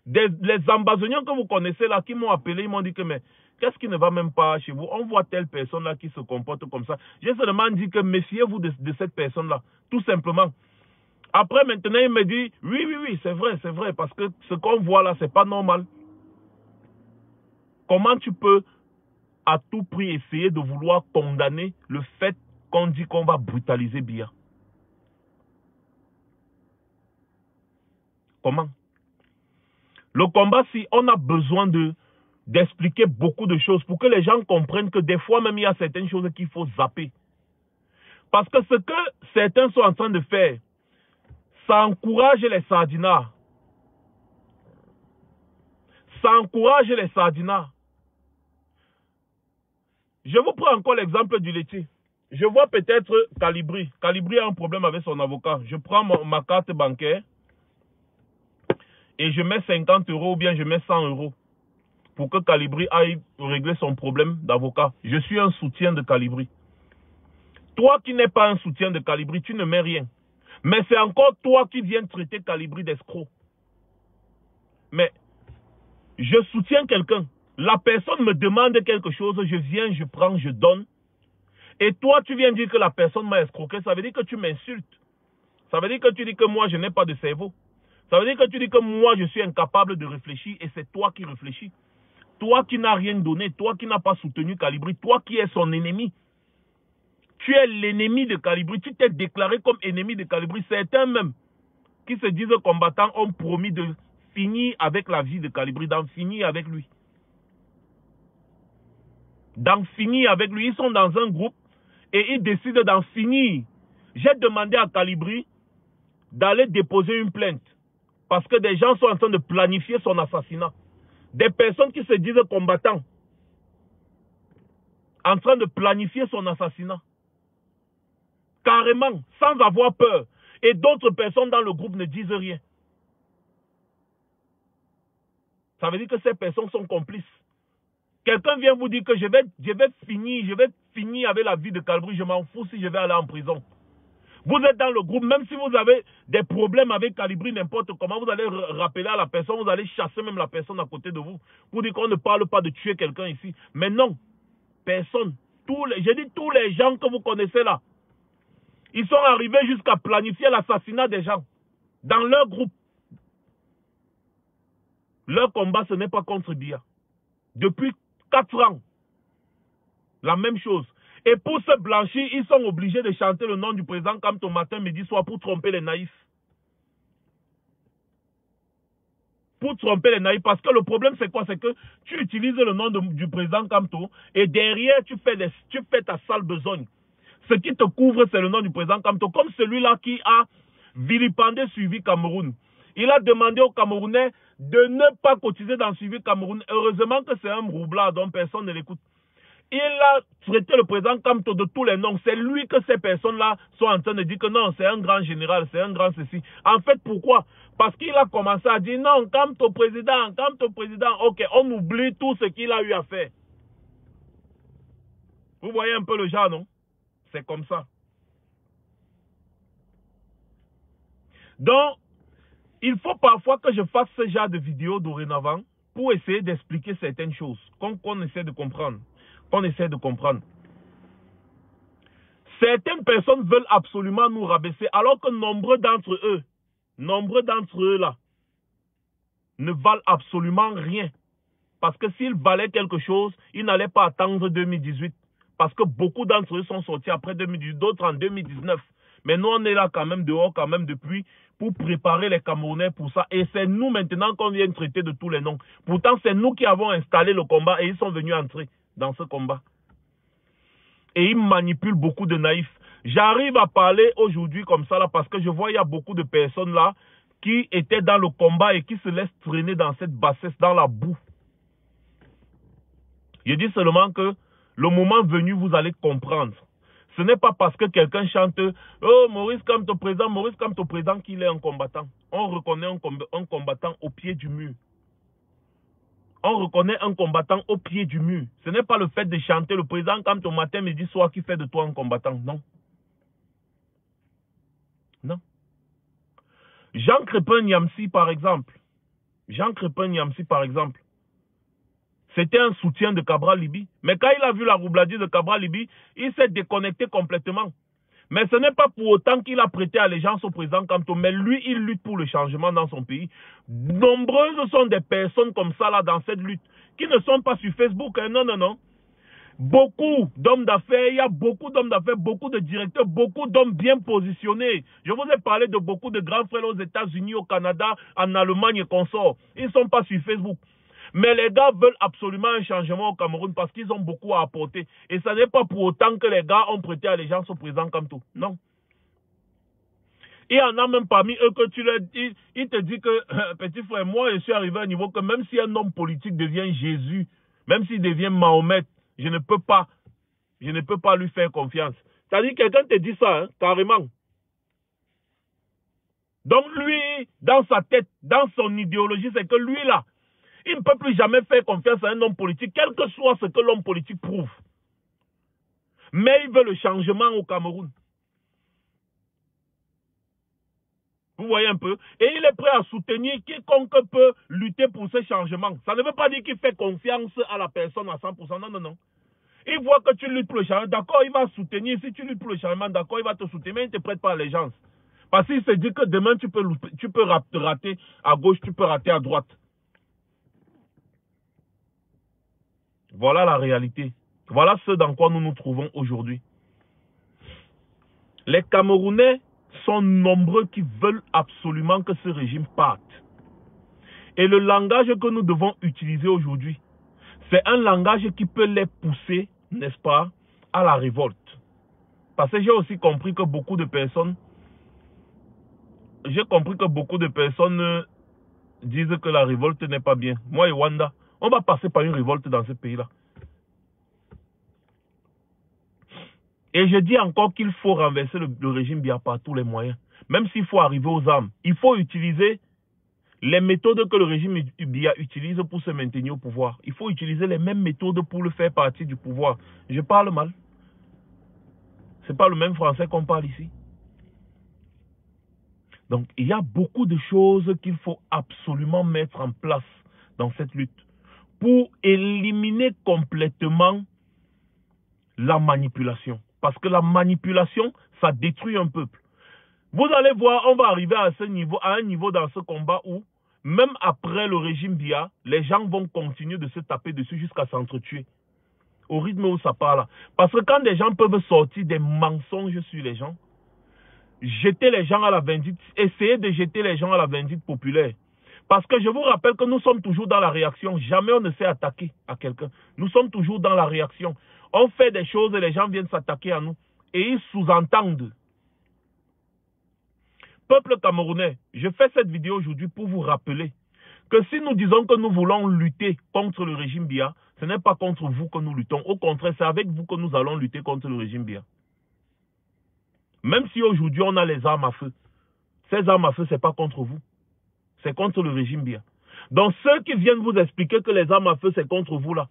les ambazoniens que vous connaissez là, qui m'ont appelé, ils m'ont dit que, mais qu'est-ce qui ne va même pas chez vous? On voit telle personne là qui se comporte comme ça. J'ai seulement dit que méfiez-vous de cette personne-là, tout simplement. Après, maintenant, il me dit, oui, c'est vrai, parce que ce qu'on voit là, c'est pas normal. Comment tu peux à tout prix essayer de vouloir condamner le fait qu'on dit qu'on va brutaliser Biya? Comment? Le combat, si on a besoin d'expliquer beaucoup de choses pour que les gens comprennent que des fois même il y a certaines choses qu'il faut zapper. Parce que ce que certains sont en train de faire, ça encourage les sardinats. Ça encourage les sardinats. Je vous prends encore l'exemple du laitier. Je vois peut-être Calibri. Calibri a un problème avec son avocat. Je prends ma carte bancaire et je mets 50 € ou bien je mets 100 € pour que Calibri aille régler son problème d'avocat. Je suis un soutien de Calibri. Toi qui n'es pas un soutien de Calibri, tu ne mets rien. Mais c'est encore toi qui viens traiter Calibri d'escroc. Mais je soutiens quelqu'un. La personne me demande quelque chose, je viens, je prends, je donne. Et toi, tu viens dire que la personne m'a escroqué. Ça veut dire que tu m'insultes. Ça veut dire que tu dis que moi, je n'ai pas de cerveau. Ça veut dire que tu dis que moi, je suis incapable de réfléchir et c'est toi qui réfléchis. Toi qui n'as rien donné, toi qui n'as pas soutenu Calibri, toi qui es son ennemi. Tu es l'ennemi de Calibri. Tu t'es déclaré comme ennemi de Calibri. Certains même qui se disent combattants ont promis de finir avec la vie de Calibri, d'en finir avec lui. D'en finir avec lui. Ils sont dans un groupe et ils décident d'en finir. J'ai demandé à Calibri d'aller déposer une plainte parce que des gens sont en train de planifier son assassinat. Des personnes qui se disent combattants en train de planifier son assassinat. Carrément, sans avoir peur. Et d'autres personnes dans le groupe ne disent rien. Ça veut dire que ces personnes sont complices. Quelqu'un vient vous dire que je vais finir avec la vie de Calibri, je m'en fous si je vais aller en prison. Vous êtes dans le groupe, même si vous avez des problèmes avec Calibri, n'importe comment, vous allez rappeler à la personne, vous allez chasser même la personne à côté de vous, pour dire qu'on ne parle pas de tuer quelqu'un ici. Mais non, Personne. J'ai dit tous les gens que vous connaissez là. Ils sont arrivés jusqu'à planifier l'assassinat des gens. Dans leur groupe. Leur combat, ce n'est pas contre Biya. Depuis 4 ans. La même chose. Et pour se blanchir, ils sont obligés de chanter le nom du président Kamto matin, midi, soir pour tromper les naïfs. Pour tromper les naïfs. Parce que le problème, c'est quoi? C'est que tu utilises le nom du président Kamto et derrière, tu fais ta sale besogne. Ce qui te couvre, c'est le nom du président Kamto. Comme celui-là qui a vilipendé Suivi Cameroun. Il a demandé aux Camerounais de ne pas cotiser dans Suivi Cameroun. Heureusement que c'est un roublard dont personne ne l'écoute. Il a traité le président Kamto de tous les noms. C'est lui que ces personnes-là sont en train de dire que non, c'est un grand général, c'est un grand ceci. En fait, pourquoi? Parce qu'il a commencé à dire non, Kamto président, Kamto président. Ok, on oublie tout ce qu'il a eu à faire. Vous voyez un peu le genre, non? C'est comme ça. Donc, il faut parfois que je fasse ce genre de vidéos dorénavant pour essayer d'expliquer certaines choses qu'on essaie de comprendre. Certaines personnes veulent absolument nous rabaisser, alors que nombreux d'entre eux là, ne valent absolument rien. Parce que s'ils valaient quelque chose, ils n'allaient pas attendre 2018. Parce que beaucoup d'entre eux sont sortis après 2018, d'autres en 2019. Mais nous, on est là quand même dehors, quand même depuis, pour préparer les Camerounais pour ça. Et c'est nous maintenant qu'on vient traiter de tous les noms. Pourtant, c'est nous qui avons installé le combat et ils sont venus entrer dans ce combat. Et ils manipulent beaucoup de naïfs. J'arrive à parler aujourd'hui comme ça là parce que je vois il y a beaucoup de personnes là qui étaient dans le combat et qui se laissent traîner dans cette bassesse, dans la boue. Je dis seulement que le moment venu, vous allez comprendre. Ce n'est pas parce que quelqu'un chante « Oh, Maurice Kamto président qu'il est un combattant. » On reconnaît un combattant au pied du mur. On reconnaît un combattant au pied du mur. Ce n'est pas le fait de chanter le président Kamto matin, midi, soir qui fait de toi un combattant. Non. Non. Jean Crépin Niamsi, par exemple. C'était un soutien de Cabral Libi. Mais quand il a vu la roubladie de Cabral Libi, il s'est déconnecté complètement. Mais ce n'est pas pour autant qu'il a prêté allégeance au président Kamto. Mais lui, il lutte pour le changement dans son pays. Nombreuses sont des personnes comme ça là dans cette lutte, qui ne sont pas sur Facebook. Hein. Non, non, non. Beaucoup d'hommes d'affaires, il y a beaucoup d'hommes d'affaires, beaucoup de directeurs, beaucoup d'hommes bien positionnés. Je vous ai parlé de beaucoup de grands frères aux États-Unis, au Canada, en Allemagne et consorts. Ils ne sont pas sur Facebook. Mais les gars veulent absolument un changement au Cameroun parce qu'ils ont beaucoup à apporter. Et ce n'est pas pour autant que les gars ont prêté allégeance au président Kamto. Non. Il y en a même parmi eux que tu leur dis, il te dit que, petit frère, moi je suis arrivé à un niveau que même si un homme politique devient Jésus, même s'il devient Mahomet, je ne peux pas lui faire confiance. C'est-à-dire quelqu'un te dit ça, hein, carrément. Donc lui, dans sa tête, dans son idéologie, c'est que lui là, il ne peut plus jamais faire confiance à un homme politique, quel que soit ce que l'homme politique prouve. Mais il veut le changement au Cameroun. Vous voyez un peu? Et il est prêt à soutenir quiconque peut lutter pour ce changement. Ça ne veut pas dire qu'il fait confiance à la personne à 100%. Non, non, non. Il voit que tu luttes pour le changement. D'accord, il va soutenir. Si tu luttes pour le changement, d'accord, il va te soutenir. Mais il ne te prête pas allégeance. Parce qu'il se dit que demain, tu peux rater à gauche, tu peux rater à droite. Voilà la réalité. Voilà ce dans quoi nous nous trouvons aujourd'hui. Les Camerounais sont nombreux qui veulent absolument que ce régime parte. Et le langage que nous devons utiliser aujourd'hui, c'est un langage qui peut les pousser, n'est-ce pas, à la révolte. Parce que j'ai aussi compris que beaucoup de personnes, disent que la révolte n'est pas bien. Moi et Wanda, on va passer par une révolte dans ce pays-là. Et je dis encore qu'il faut renverser le régime Biya par tous les moyens. Même s'il faut arriver aux armes. Il faut utiliser les méthodes que le régime Biya utilise pour se maintenir au pouvoir. Il faut utiliser les mêmes méthodes pour le faire partie du pouvoir. Je parle mal. Ce n'est pas le même français qu'on parle ici. Donc, il y a beaucoup de choses qu'il faut absolument mettre en place dans cette lutte pour éliminer complètement la manipulation. Parce que la manipulation, ça détruit un peuple. Vous allez voir, on va arriver à un niveau dans ce combat où, même après le régime Biya, les gens vont continuer de se taper dessus jusqu'à s'entretuer. Au rythme où ça part là. Parce que quand des gens peuvent sortir des mensonges sur les gens, jeter les gens à la vindicte, essayer de jeter les gens à la vindicte populaire. Parce que je vous rappelle que nous sommes toujours dans la réaction. Jamais on ne s'est attaqué à quelqu'un. Nous sommes toujours dans la réaction. On fait des choses et les gens viennent s'attaquer à nous. Et ils sous-entendent. Peuple camerounais, je fais cette vidéo aujourd'hui pour vous rappeler que si nous disons que nous voulons lutter contre le régime Biya, ce n'est pas contre vous que nous luttons. Au contraire, c'est avec vous que nous allons lutter contre le régime Biya. Même si aujourd'hui on a les armes à feu. Ces armes à feu, ce n'est pas contre vous. C'est contre le régime Biya. Donc ceux qui viennent vous expliquer que les armes à feu, c'est contre vous là,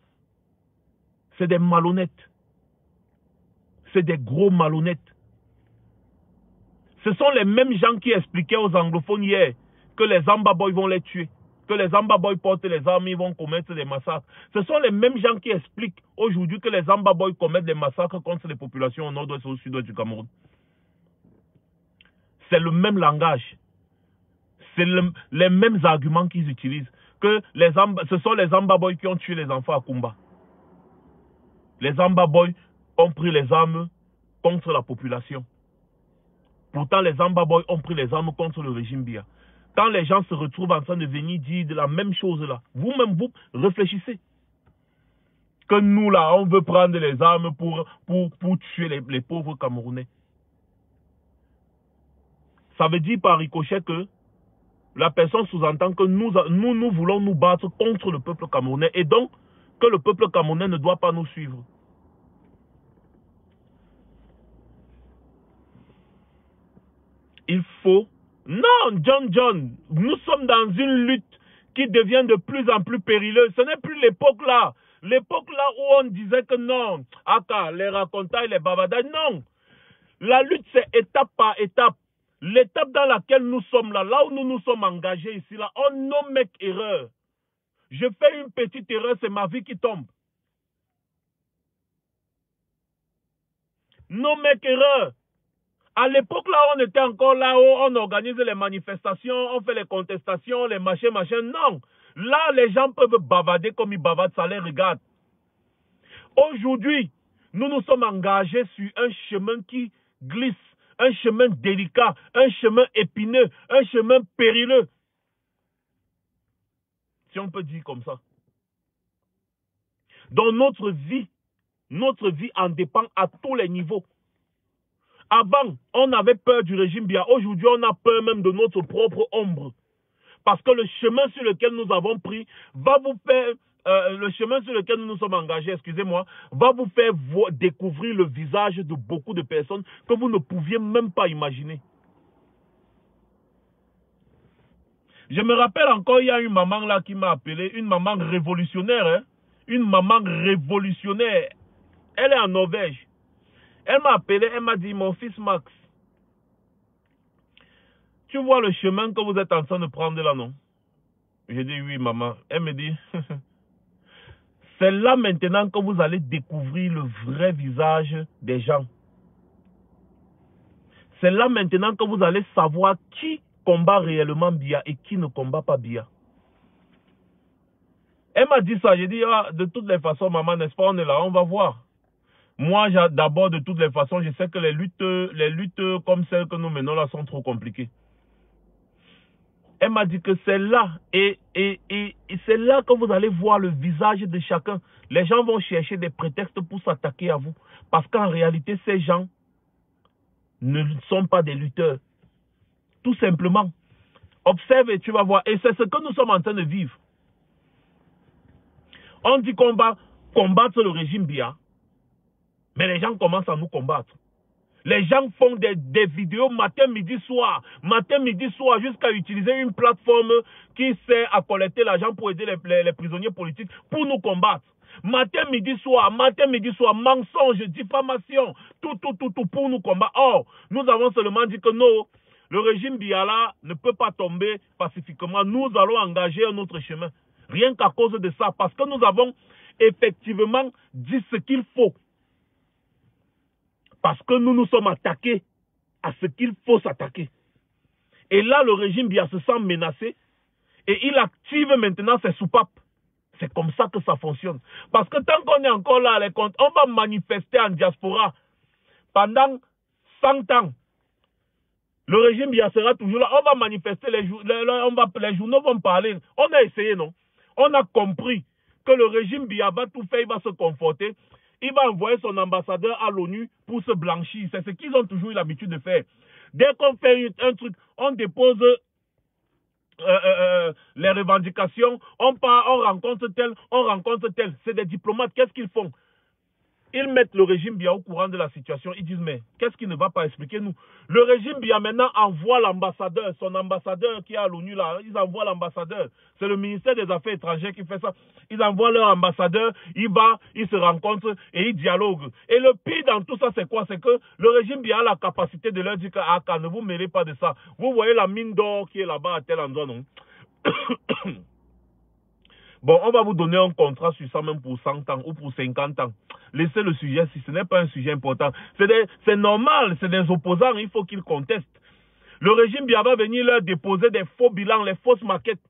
c'est des malhonnêtes. C'est des gros malhonnêtes. Ce sont les mêmes gens qui expliquaient aux anglophones hier que les Amba Boys vont les tuer. Que les Amba Boys portent les armes, ils vont commettre des massacres. Ce sont les mêmes gens qui expliquent aujourd'hui que les Amba Boys commettent des massacres contre les populations au nord-ouest et au sud-ouest du Cameroun. C'est le même langage. C'est les mêmes arguments qu'ils utilisent. Que ce sont les Amba Boys qui ont tué les enfants à Kumba. Les Amba Boys ont pris les armes contre la population. Pourtant, les Amba Boys ont pris les armes contre le régime Biya. Quand les gens se retrouvent en train de venir dire de la même chose là, vous-même, vous réfléchissez. Que nous là, on veut prendre les armes pour tuer les pauvres Camerounais. Ça veut dire par ricochet que la personne sous-entend que nous voulons nous battre contre le peuple camerounais et donc que le peuple camerounais ne doit pas nous suivre. Il faut... Non, John, nous sommes dans une lutte qui devient de plus en plus périleuse. Ce n'est plus l'époque là. L'époque là où on disait que non, Aka, les racontailles, les babadailles, non. La lutte, c'est étape par étape. L'étape dans laquelle nous sommes là, là où nous nous sommes engagés ici, là, on nomme erreur. Je fais une petite erreur, c'est ma vie qui tombe. Nomme erreur. À l'époque, là, on était encore là où on organise les manifestations, on fait les contestations, les machins. Non. Là, les gens peuvent bavader comme ils bavardent, ça les regarde. Aujourd'hui, nous nous sommes engagés sur un chemin qui glisse, un chemin délicat, un chemin épineux, un chemin périlleux. Si on peut dire comme ça. Donc notre vie en dépend à tous les niveaux. Avant, on avait peur du régime Biya. Aujourd'hui, on a peur même de notre propre ombre. Parce que le chemin sur lequel nous avons pris va vous faire... le chemin sur lequel nous nous sommes engagés, excusez-moi, va vous faire découvrir le visage de beaucoup de personnes que vous ne pouviez même pas imaginer. Je me rappelle encore, il y a une maman là qui m'a appelé, une maman révolutionnaire, hein? Une maman révolutionnaire. Elle est en Norvège. Elle m'a appelé, elle m'a dit, mon fils Max, tu vois le chemin que vous êtes en train de prendre là, non? J'ai dit, oui, maman. Elle me dit, c'est là maintenant que vous allez découvrir le vrai visage des gens. C'est là maintenant que vous allez savoir qui combat réellement Biya et qui ne combat pas Biya. Elle m'a dit ça, j'ai dit, ah, de toutes les façons, maman, n'est-ce pas, on est là, on va voir. Moi, d'abord, de toutes les façons, je sais que les luttes comme celles que nous menons là sont trop compliquées. Elle m'a dit que c'est là, et c'est là que vous allez voir le visage de chacun. Les gens vont chercher des prétextes pour s'attaquer à vous. Parce qu'en réalité, ces gens ne sont pas des lutteurs. Tout simplement. Observe et tu vas voir. Et c'est ce que nous sommes en train de vivre. On dit qu'on va combattre le régime Biya. Mais les gens commencent à nous combattre. Les gens font des vidéos matin, midi, soir, jusqu'à utiliser une plateforme qui sert à collecter l'argent pour aider les prisonniers politiques pour nous combattre. Matin, midi, soir, mensonge, diffamation, tout pour nous combattre. Or, nous avons seulement dit que non, le régime Biya là ne peut pas tomber pacifiquement. Nous allons engager un autre chemin. Rien qu'à cause de ça, parce que nous avons effectivement dit ce qu'il faut. Parce que nous nous sommes attaqués à ce qu'il faut s'attaquer. Et là, le régime Biya se sent menacé et il active maintenant ses soupapes. C'est comme ça que ça fonctionne. Parce que tant qu'on est encore là, on va manifester en diaspora pendant 100 ans. Le régime Biya sera toujours là. On va manifester, les journaux vont parler. On a essayé, non? On a compris que le régime Biya va tout faire, il va se conforter. Il va envoyer son ambassadeur à l'ONU pour se blanchir. C'est ce qu'ils ont toujours eu l'habitude de faire. Dès qu'on fait un truc, on dépose les revendications, on part, on rencontre tel. C'est des diplomates, qu'est-ce qu'ils font? Ils mettent le régime Biya au courant de la situation. Ils disent, mais qu'est-ce qui ne va pas? Expliquez-nous. Le régime Biya maintenant envoie l'ambassadeur, son ambassadeur qui est à l'ONU là. Ils envoient l'ambassadeur. C'est le ministère des Affaires étrangères qui fait ça. Ils envoient leur ambassadeur, il va, ils se rencontrent et ils dialoguent. Et le pire dans tout ça, c'est quoi? C'est que le régime Biya a la capacité de leur dire que, ah, ne vous mêlez pas de ça. Vous voyez la mine d'or qui est là-bas à tel endroit, non? Bon, on va vous donner un contrat sur ça même pour 100 ans ou pour 50 ans. Laissez le sujet si ce n'est pas un sujet important. C'est normal, c'est des opposants, il faut qu'ils contestent. Le régime Biya va venir leur déposer des faux bilans, les fausses maquettes.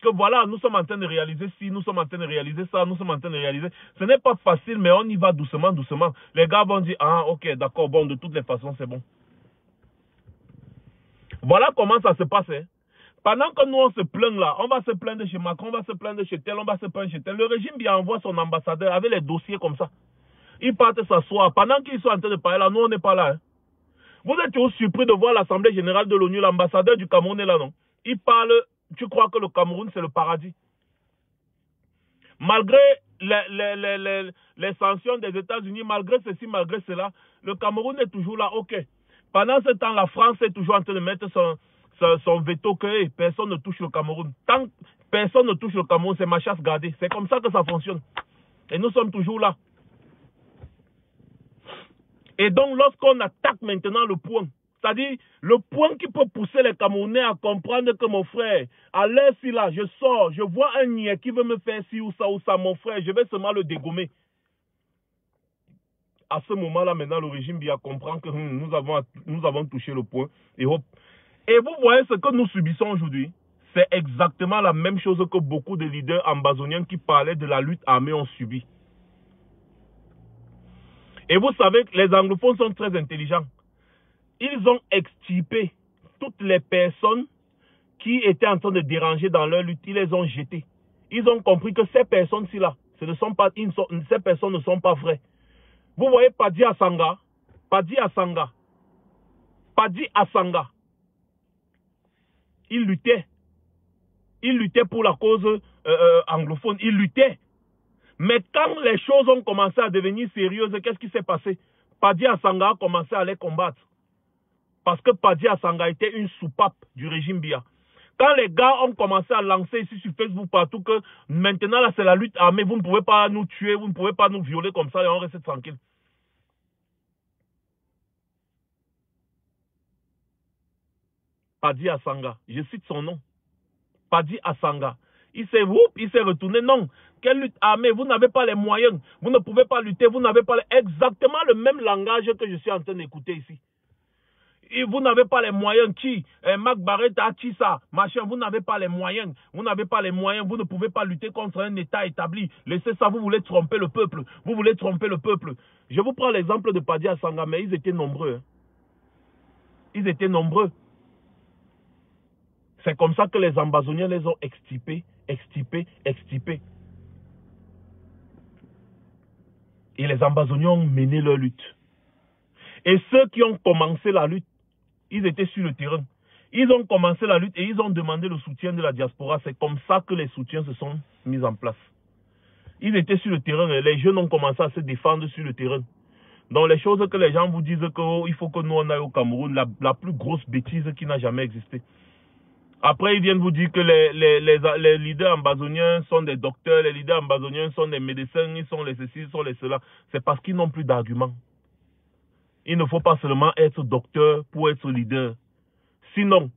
Que voilà, nous sommes en train de réaliser ci, nous sommes en train de réaliser ça, nous sommes en train de réaliser. Ce n'est pas facile, mais on y va doucement, doucement. Les gars vont dire, ah ok, d'accord, bon, de toutes les façons, c'est bon. Voilà comment ça se passe. Hein. Pendant que nous, on se plaint là, on va se plaindre chez Macron, on va se plaindre chez tel, on va se plaindre chez tel. Le régime Biya envoie son ambassadeur avec les dossiers comme ça. Ils partent s'asseoir. Pendant qu'ils sont en train de parler là, nous, on n'est pas là. Hein. Vous êtes toujours surpris de voir l'Assemblée générale de l'ONU, l'ambassadeur du Cameroun est là, non? Il parle, tu crois que le Cameroun, c'est le paradis. Malgré les sanctions des États-Unis, malgré ceci, malgré cela, le Cameroun est toujours là, ok. Pendant ce temps, la France est toujours en train de mettre son veto que personne ne touche le Cameroun. Tant que personne ne touche le Cameroun, c'est ma chasse gardée. C'est comme ça que ça fonctionne. Et nous sommes toujours là. Et donc, lorsqu'on attaque maintenant le point, c'est-à-dire le point qui peut pousser les Camerounais à comprendre que mon frère, à l'heure ci là, je sors, je vois un niais qui veut me faire ci ou ça, mon frère, je vais seulement le dégommer. À ce moment-là, maintenant, le régime Biya comprend que nous avons touché le point. Et vous voyez ce que nous subissons aujourd'hui. C'est exactement la même chose que beaucoup de leaders ambazoniens qui parlaient de la lutte armée ont subi. Et vous savez que les anglophones sont très intelligents. Ils ont extirpé toutes les personnes qui étaient en train de déranger dans leur lutte. Ils les ont jetées. Ils ont compris que ces personnes-ci là, ces personnes ne sont pas vraies. Vous voyez Padi Asanga, il luttait. Il luttait pour la cause anglophone. Il luttait. Mais quand les choses ont commencé à devenir sérieuses, qu'est-ce qui s'est passé? Padi Asanga a commencé à les combattre. Parce que Padi Asanga était une soupape du régime Biya. Quand les gars ont commencé à lancer ici sur Facebook partout que maintenant là c'est la lutte armée, vous ne pouvez pas nous tuer, vous ne pouvez pas nous violer comme ça et on reste tranquille. Padi Asanga, je cite son nom. Padi Asanga. Il s'est retourné. Non, quelle lutte armée? Vous n'avez pas les moyens. Vous ne pouvez pas lutter. Vous n'avez pas exactement le même langage que je suis en train d'écouter ici. Et vous n'avez pas les moyens. Qui? Mac Barrett a dit ça. Machin, vous n'avez pas les moyens. Vous n'avez pas les moyens. Vous ne pouvez pas lutter contre un État établi. Laissez ça. Vous voulez tromper le peuple. Vous voulez tromper le peuple. Je vous prends l'exemple de Padi Asanga, mais ils étaient nombreux. Ils étaient nombreux. C'est comme ça que les ambazoniens les ont extirpés. Et les ambazoniens ont mené leur lutte. Et ceux qui ont commencé la lutte, ils étaient sur le terrain. Ils ont commencé la lutte et ils ont demandé le soutien de la diaspora. C'est comme ça que les soutiens se sont mis en place. Ils étaient sur le terrain et les jeunes ont commencé à se défendre sur le terrain. Donc les choses que les gens vous disent qu'il faut que nous on aille au Cameroun, la plus grosse bêtise qui n'a jamais existé. Après, ils viennent vous dire que les leaders ambazoniens sont des docteurs, les leaders ambazoniens sont des médecins, ils sont les ceci, ils sont les cela. C'est parce qu'ils n'ont plus d'arguments. Il ne faut pas seulement être docteur pour être leader. Sinon,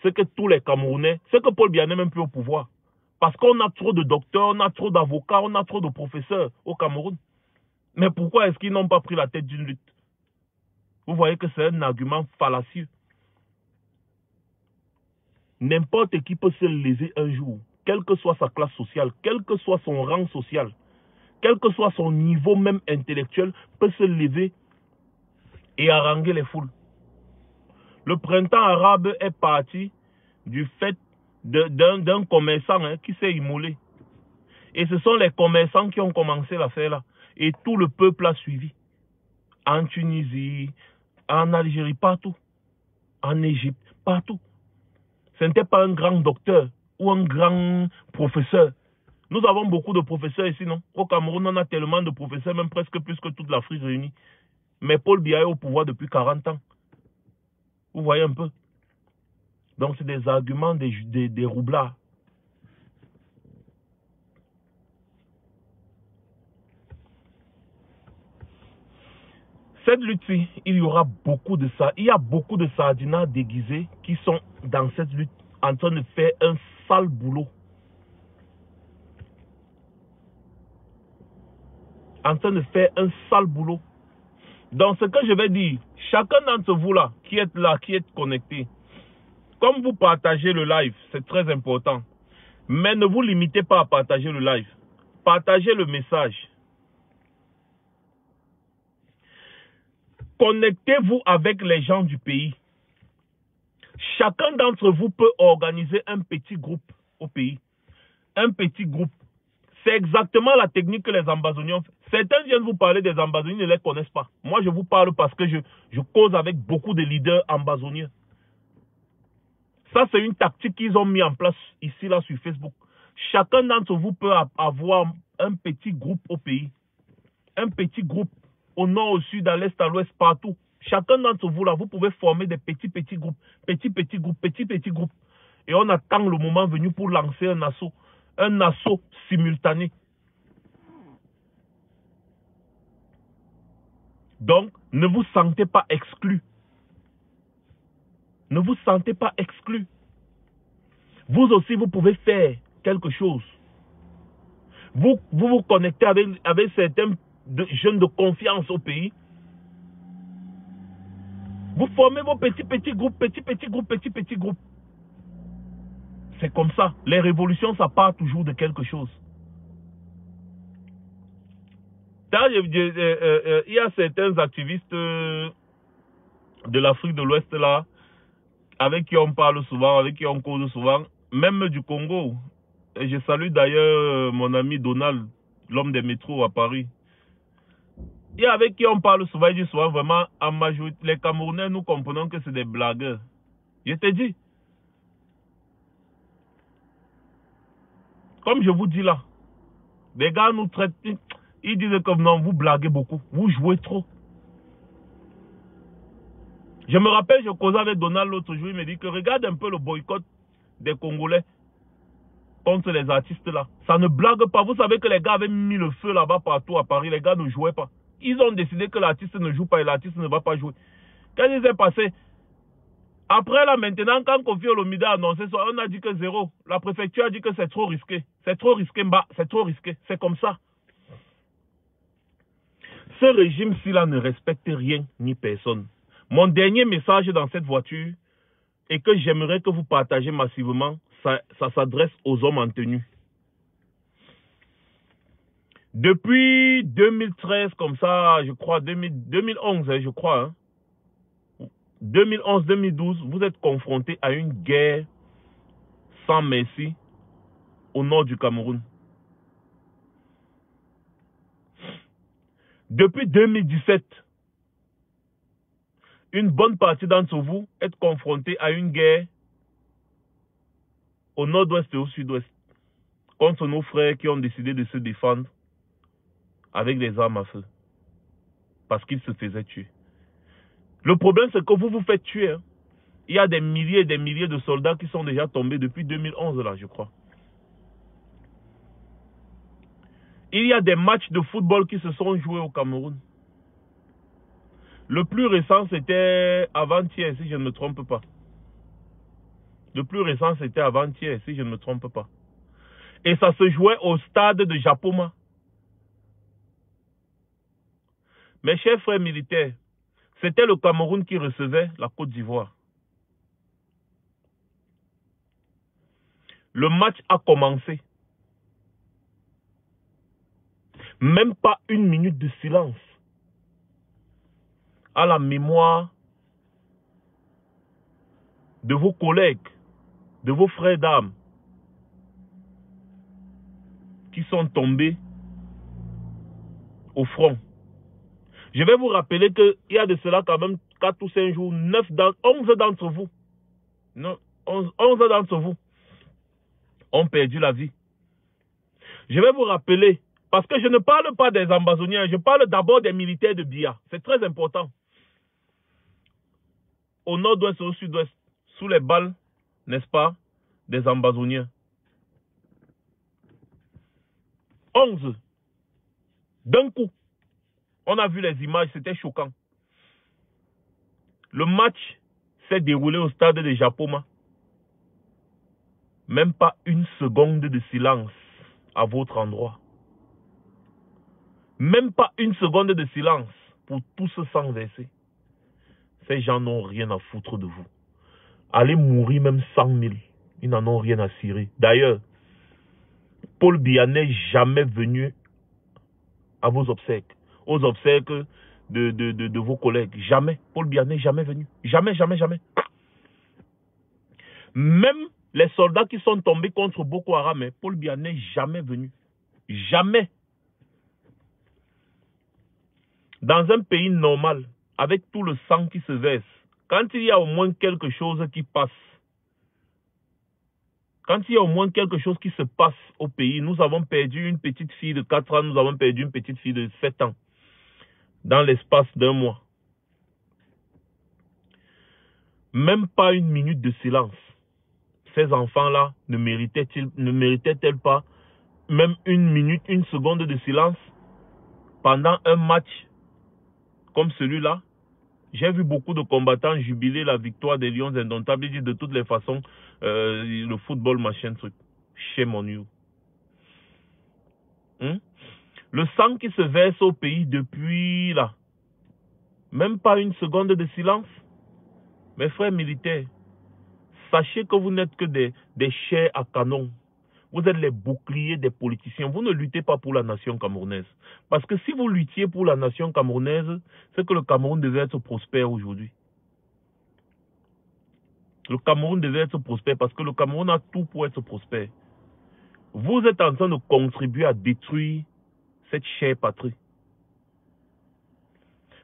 c'est que tous les Camerounais, c'est que Paul Biya n'est même plus au pouvoir. Parce qu'on a trop de docteurs, on a trop d'avocats, on a trop de professeurs au Cameroun. Mais pourquoi est-ce qu'ils n'ont pas pris la tête d'une lutte? Vous voyez que c'est un argument fallacieux. N'importe qui peut se léser un jour, quelle que soit sa classe sociale, quel que soit son rang social, quel que soit son niveau même intellectuel, peut se lever et haranguer les foules. Le printemps arabe est parti du fait d'un commerçant qui s'est immolé. Et ce sont les commerçants qui ont commencé l'affaire là. Et tout le peuple a suivi. En Tunisie, en Algérie, partout. En Égypte, partout. Ce n'était pas un grand docteur ou un grand professeur. Nous avons beaucoup de professeurs ici, non? Au Cameroun, on a tellement de professeurs, même presque plus que toute l'Afrique réunie. Mais Paul Biya est au pouvoir depuis 40 ans. Vous voyez un peu? Donc, c'est des arguments des roublards. Cette lutte-ci, il y aura beaucoup de ça. Il y a beaucoup de sardinats déguisés qui sont dans cette lutte en train de faire un sale boulot. En train de faire un sale boulot. Donc, ce que je vais dire, chacun d'entre vous là, qui êtes connecté, comme vous partagez le live, c'est très important. Mais ne vous limitez pas à partager le live. Partagez le message. Connectez-vous avec les gens du pays. Chacun d'entre vous peut organiser un petit groupe au pays. Un petit groupe. C'est exactement la technique que les Ambazoniens font. Certains viennent vous parler des Ambazoniens, ils ne les connaissent pas. Moi, je vous parle parce que je cause avec beaucoup de leaders ambazoniens. Ça, c'est une tactique qu'ils ont mis en place ici, là, sur Facebook. Chacun d'entre vous peut avoir un petit groupe au pays. Un petit groupe au nord, au sud, à l'est, à l'ouest, partout. Chacun d'entre vous, là, vous pouvez former des petits groupes. Petits groupes. Et on attend le moment venu pour lancer un assaut. Un assaut simultané. Donc, ne vous sentez pas exclu. Ne vous sentez pas exclu. Vous aussi, vous pouvez faire quelque chose. Vous connectez avec certains jeunes de confiance au pays. Vous formez vos petits groupes. C'est comme ça. Les révolutions, ça part toujours de quelque chose. Il y a certains activistes de l'Afrique de l'Ouest là, avec qui on parle souvent, avec qui on cause souvent, même du Congo. Et je salue d'ailleurs mon ami Donald, l'homme des métros à Paris. Et avec qui on parle souvent, il dit souvent vraiment, en majorité, les Camerounais, nous comprenons que c'est des blagueurs. Je te dis. Comme je vous dis là, les gars nous traitent, ils disent que non, vous blaguez beaucoup, vous jouez trop. Je me rappelle, je causais avec Donald l'autre jour, il me dit que regarde un peu le boycott des Congolais contre les artistes là. Ça ne blague pas. Vous savez que les gars avaient mis le feu là-bas partout à Paris, les gars ne jouaient pas. Ils ont décidé que l'artiste ne joue pas et l'artiste ne va pas jouer. Qu'est-ce qui s'est passé? Après là maintenant, quand Kofi Olomide a annoncé ça, on a dit que zéro. La préfecture a dit que c'est trop risqué. C'est trop risqué, c'est trop risqué. C'est comme ça. Ce régime-ci là ne respecte rien ni personne. Mon dernier message dans cette voiture et que j'aimerais que vous partagez massivement, ça s'adresse aux hommes en tenue. Depuis 2013, comme ça, je crois, 2011, je crois, hein, 2011-2012, vous êtes confrontés à une guerre sans merci au nord du Cameroun. Depuis 2017, une bonne partie d'entre vous êtes confrontés à une guerre au nord-ouest et au sud-ouest contre nos frères qui ont décidé de se défendre avec des armes à feu parce qu'ils se faisaient tuer. Le problème, c'est que vous vous faites tuer. Hein. Il y a des milliers et des milliers de soldats qui sont déjà tombés depuis 2011, là, je crois. Il y a des matchs de football qui se sont joués au Cameroun. Le plus récent, c'était avant-hier, si je ne me trompe pas. Le plus récent, c'était avant-hier, si je ne me trompe pas. Et ça se jouait au stade de Japoma. Mes chers frères militaires, C'était le Cameroun qui recevait la Côte d'Ivoire. Le match a commencé. Même pas une minute de silence à la mémoire de vos collègues, de vos frères d'armes qui sont tombés au front. Je vais vous rappeler qu'il y a de cela quand même 4 ou 5 jours, 11 d'entre vous, non, 11 d'entre vous ont perdu la vie. Je vais vous rappeler, parce que je ne parle pas des ambazoniens, je parle d'abord des militaires de Biya. C'est très important. Au nord-ouest et au sud-ouest, sous les balles, n'est-ce pas, des ambazoniens. 11. D'un coup. On a vu les images, c'était choquant. Le match s'est déroulé au stade de Japoma. Même pas une seconde de silence à votre endroit. Même pas une seconde de silence pour tout ce sang versé. Ces gens n'ont rien à foutre de vous. Allez mourir même 100 000. Ils n'en ont rien à cirer. D'ailleurs, Paul Biya n'est jamais venu à vos obsèques. Aux obsèques de vos collègues. Jamais. Paul Biya n'est jamais venu. Jamais, jamais, jamais. Même les soldats qui sont tombés contre Boko Haram, Paul Biya n'est jamais venu. Jamais. Dans un pays normal, avec tout le sang qui se verse, quand il y a au moins quelque chose qui passe, quand il y a au moins quelque chose qui se passe au pays, nous avons perdu une petite fille de 4 ans, nous avons perdu une petite fille de 7 ans, dans l'espace d'1 mois. Même pas une minute de silence. Ces enfants-là ne méritaient-ils pas même une minute, une seconde de silence pendant un match comme celui-là? J'ai vu beaucoup de combattants jubiler la victoire des Lions indomptables. Ils disent de toutes les façons, le football, machin, truc. Shame on you. Le sang qui se verse au pays depuis là. Même pas une seconde de silence. Mes frères militaires, sachez que vous n'êtes que des chairs à canon. Vous êtes les boucliers des politiciens. Vous ne luttez pas pour la nation camerounaise. Parce que si vous luttiez pour la nation camerounaise, c'est que le Cameroun devait être prospère aujourd'hui. Le Cameroun devait être prospère parce que le Cameroun a tout pour être prospère. Vous êtes en train de contribuer à détruire cette chère patrie.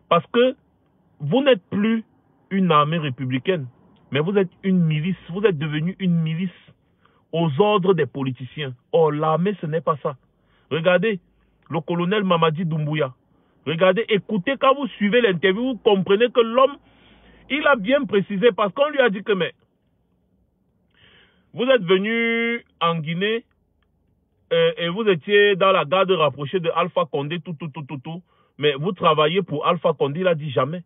Parce que vous n'êtes plus une armée républicaine, mais vous êtes une milice. Vous êtes devenu une milice aux ordres des politiciens. Or, l'armée, ce n'est pas ça. Regardez le colonel Mamadi Doumbouya. Regardez, écoutez, quand vous suivez l'interview, vous comprenez que l'homme, il a bien précisé, parce qu'on lui a dit que, mais, vous êtes venu en Guinée, et vous étiez dans la garde rapprochée de Alpha Condé, tout. Mais vous travaillez pour Alpha Condé, il a dit jamais.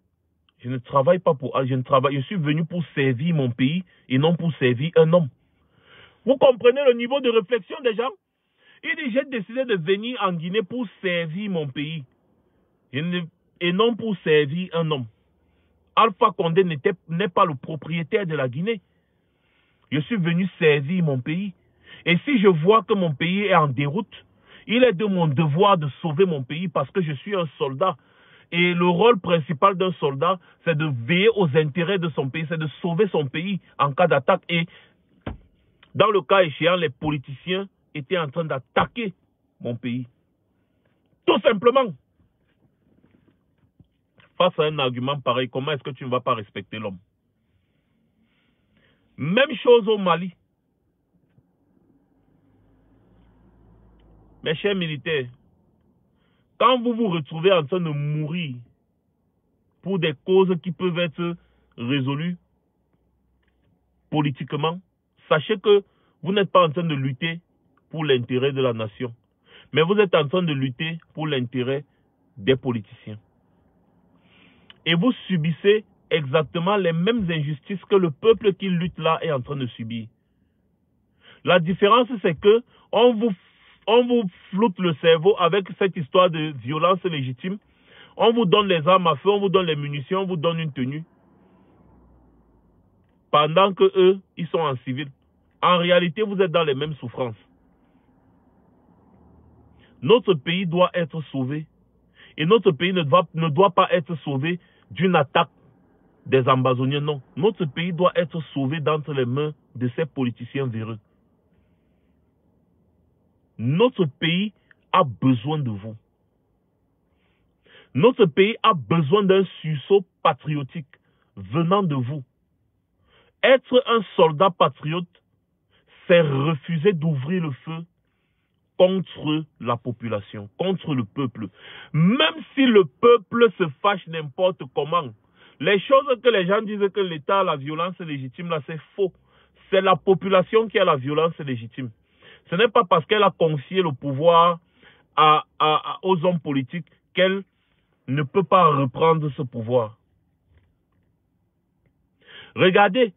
Je ne travaille pas pour... je suis venu pour servir mon pays et non pour servir un homme. Vous comprenez le niveau de réflexion des gens? Il dit, j'ai décidé de venir en Guinée pour servir mon pays et non pour servir un homme. Alpha Condé n'est pas le propriétaire de la Guinée. Je suis venu servir mon pays. Et si je vois que mon pays est en déroute, il est de mon devoir de sauver mon pays parce que je suis un soldat. Et le rôle principal d'un soldat, c'est de veiller aux intérêts de son pays, c'est de sauver son pays en cas d'attaque. Et dans le cas échéant, les politiciens étaient en train d'attaquer mon pays. Tout simplement. Face à un argument pareil, comment est-ce que tu ne vas pas respecter l'homme? Même chose au Mali. Mes chers militaires, quand vous vous retrouvez en train de mourir pour des causes qui peuvent être résolues politiquement, sachez que vous n'êtes pas en train de lutter pour l'intérêt de la nation, mais vous êtes en train de lutter pour l'intérêt des politiciens. Et vous subissez exactement les mêmes injustices que le peuple qui lutte là est en train de subir. La différence, c'est que on vous floute le cerveau avec cette histoire de violence légitime. On vous donne les armes à feu, on vous donne les munitions, on vous donne une tenue. Pendant que eux, ils sont en civil. En réalité, vous êtes dans les mêmes souffrances. Notre pays doit être sauvé. Et notre pays ne doit pas être sauvé d'une attaque des Ambazoniens, non. Notre pays doit être sauvé d'entre les mains de ces politiciens véreux. Notre pays a besoin de vous. Notre pays a besoin d'un sursaut patriotique venant de vous. Être un soldat patriote, c'est refuser d'ouvrir le feu contre la population, contre le peuple. Même si le peuple se fâche n'importe comment, les choses que les gens disent que l'État a la violence légitime, là, c'est faux. C'est la population qui a la violence légitime. Ce n'est pas parce qu'elle a confié le pouvoir aux hommes politiques qu'elle ne peut pas reprendre ce pouvoir. Regardez,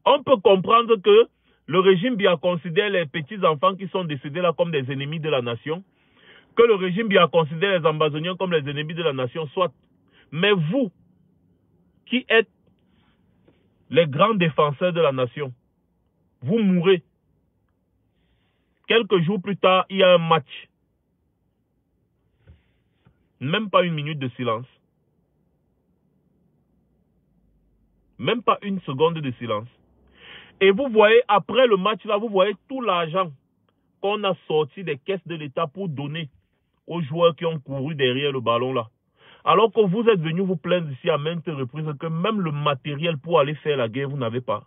on peut comprendre que le régime Biya considère les petits-enfants qui sont décédés là comme des ennemis de la nation, que le régime Biya considère les Ambazoniens comme les ennemis de la nation, soit. Mais vous, qui êtes les grands défenseurs de la nation, vous mourrez. Quelques jours plus tard, il y a un match. Même pas une minute de silence. Même pas une seconde de silence. Et vous voyez, après le match là, vous voyez tout l'argent qu'on a sorti des caisses de l'État pour donner aux joueurs qui ont couru derrière le ballon là. Alors que vous êtes venus vous plaindre ici à maintes reprises que même le matériel pour aller faire la guerre, vous n'avez pas.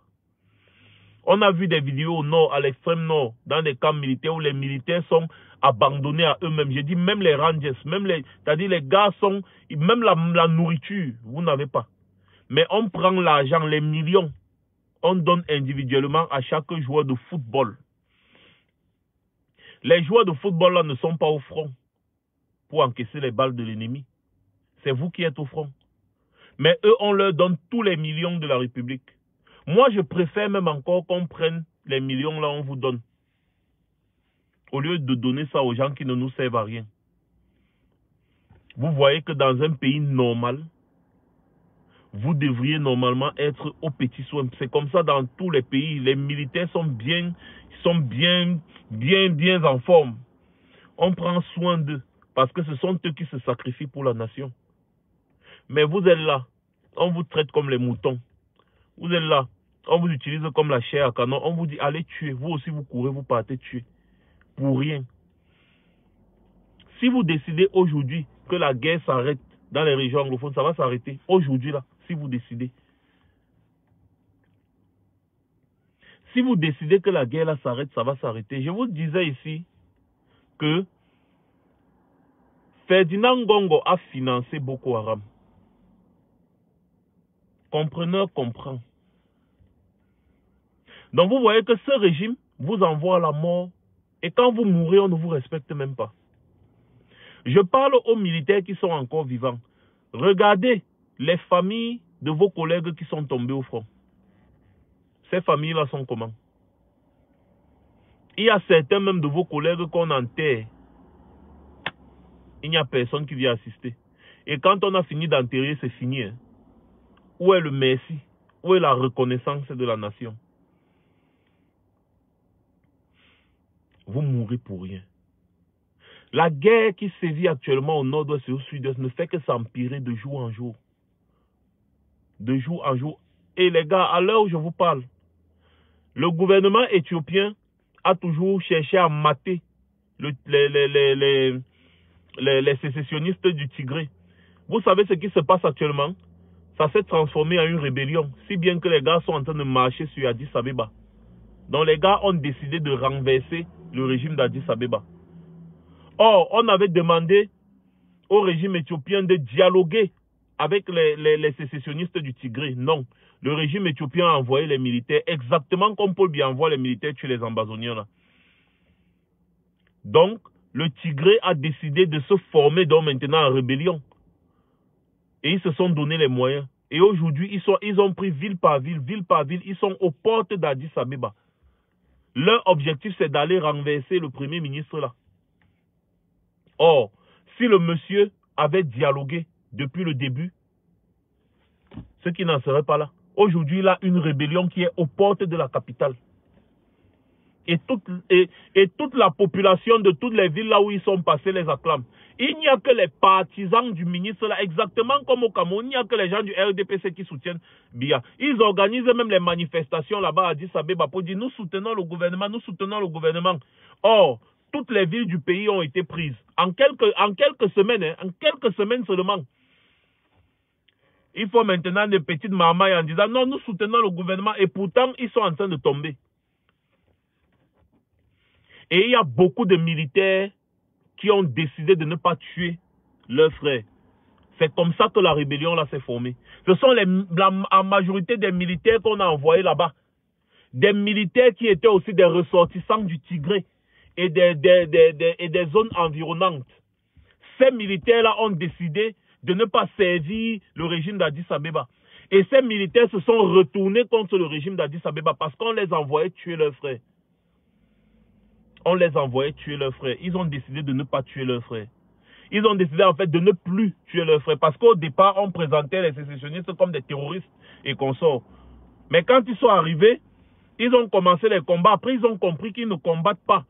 On a vu des vidéos au nord, à l'extrême nord, dans des camps militaires où les militaires sont abandonnés à eux-mêmes. J'ai dit même les Rangers, c'est-à-dire les gars sont, même la nourriture, vous n'avez pas. Mais on prend l'argent, les millions, on donne individuellement à chaque joueur de football. Les joueurs de football là ne sont pas au front pour encaisser les balles de l'ennemi. C'est vous qui êtes au front. Mais eux, on leur donne tous les millions de la République. Moi, je préfère même encore qu'on prenne les millions là, on vous donne. Au lieu de donner ça aux gens qui ne nous servent à rien. Vous voyez que dans un pays normal, vous devriez normalement être aux petits soins. C'est comme ça dans tous les pays. Les militaires sont bien en forme. On prend soin d'eux parce que ce sont eux qui se sacrifient pour la nation. Mais vous êtes là, on vous traite comme les moutons. Vous êtes là, on vous utilise comme la chair à canon. On vous dit allez tuer. Vous aussi vous courez, vous partez tuer. Pour rien. Si vous décidez aujourd'hui que la guerre s'arrête dans les régions anglophones, ça va s'arrêter. Aujourd'hui là, si vous décidez. Si vous décidez que la guerre là s'arrête, ça va s'arrêter. Je vous disais ici que Ferdinand Ngongo a financé Boko Haram. Compreneur comprend. Donc vous voyez que ce régime vous envoie à la mort et quand vous mourrez, on ne vous respecte même pas. Je parle aux militaires qui sont encore vivants. Regardez les familles de vos collègues qui sont tombés au front. Ces familles-là sont comment? Il y a certains même de vos collègues qu'on enterre. Il n'y a personne qui vient assister. Et quand on a fini d'enterrer, c'est fini. Hein? Où est le merci? Où est la reconnaissance de la nation? Vous mourrez pour rien. La guerre qui sévit actuellement au nord-ouest et au sud-ouest ne fait que s'empirer de jour en jour. De jour en jour. Et les gars, à l'heure où je vous parle, le gouvernement éthiopien a toujours cherché à mater les sécessionnistes du Tigré. Vous savez ce qui se passe actuellement? Ça s'est transformé en une rébellion. Si bien que les gars sont en train de marcher sur Addis Abeba. Donc les gars ont décidé de renverser le régime d'Addis Abeba. Or, on avait demandé au régime éthiopien de dialoguer avec les sécessionnistes du Tigré. Non. Le régime éthiopien a envoyé les militaires exactement comme Paul Biya envoie les militaires tuer les Ambazoniens là. Donc, le Tigré a décidé de se former donc maintenant en rébellion. Et ils se sont donné les moyens. Et aujourd'hui, ils ont pris ville par ville, ils sont aux portes d'Addis Abeba. Leur objectif, c'est d'aller renverser le premier ministre là. Or, si le monsieur avaient dialogué depuis le début, ce qui n'en serait pas là. Aujourd'hui, il y a une rébellion qui est aux portes de la capitale. Et toute la population de toutes les villes là où ils sont passés les acclament. Il n'y a que les partisans du ministre là, exactement comme au Cameroun, il n'y a que les gens du RDPC qui soutiennent Biya. Ils organisent même les manifestations là-bas à Addis Abeba pour dire nous soutenons le gouvernement, nous soutenons le gouvernement. Or, toutes les villes du pays ont été prises. En quelques semaines, hein, en quelques semaines seulement. Il faut maintenant des petites marmailles en disant non, nous soutenons le gouvernement et pourtant ils sont en train de tomber. Et il y a beaucoup de militaires qui ont décidé de ne pas tuer leurs frères. C'est comme ça que la rébellion là s'est formée. Ce sont la majorité des militaires qu'on a envoyés là-bas. Des militaires qui étaient aussi des ressortissants du Tigré et des zones environnantes. Ces militaires-là ont décidé de ne pas servir le régime d'Addis Abeba. Et ces militaires se sont retournés contre le régime d'Addis Abeba parce qu'on les envoyait tuer leurs frères. On les envoyait tuer leurs frères. Ils ont décidé de ne pas tuer leurs frères. Ils ont décidé en fait de ne plus tuer leurs frères. Parce qu'au départ, on présentait les sécessionnistes comme des terroristes et consorts. Mais quand ils sont arrivés, ils ont commencé les combats. Après, ils ont compris qu'ils ne combattent pas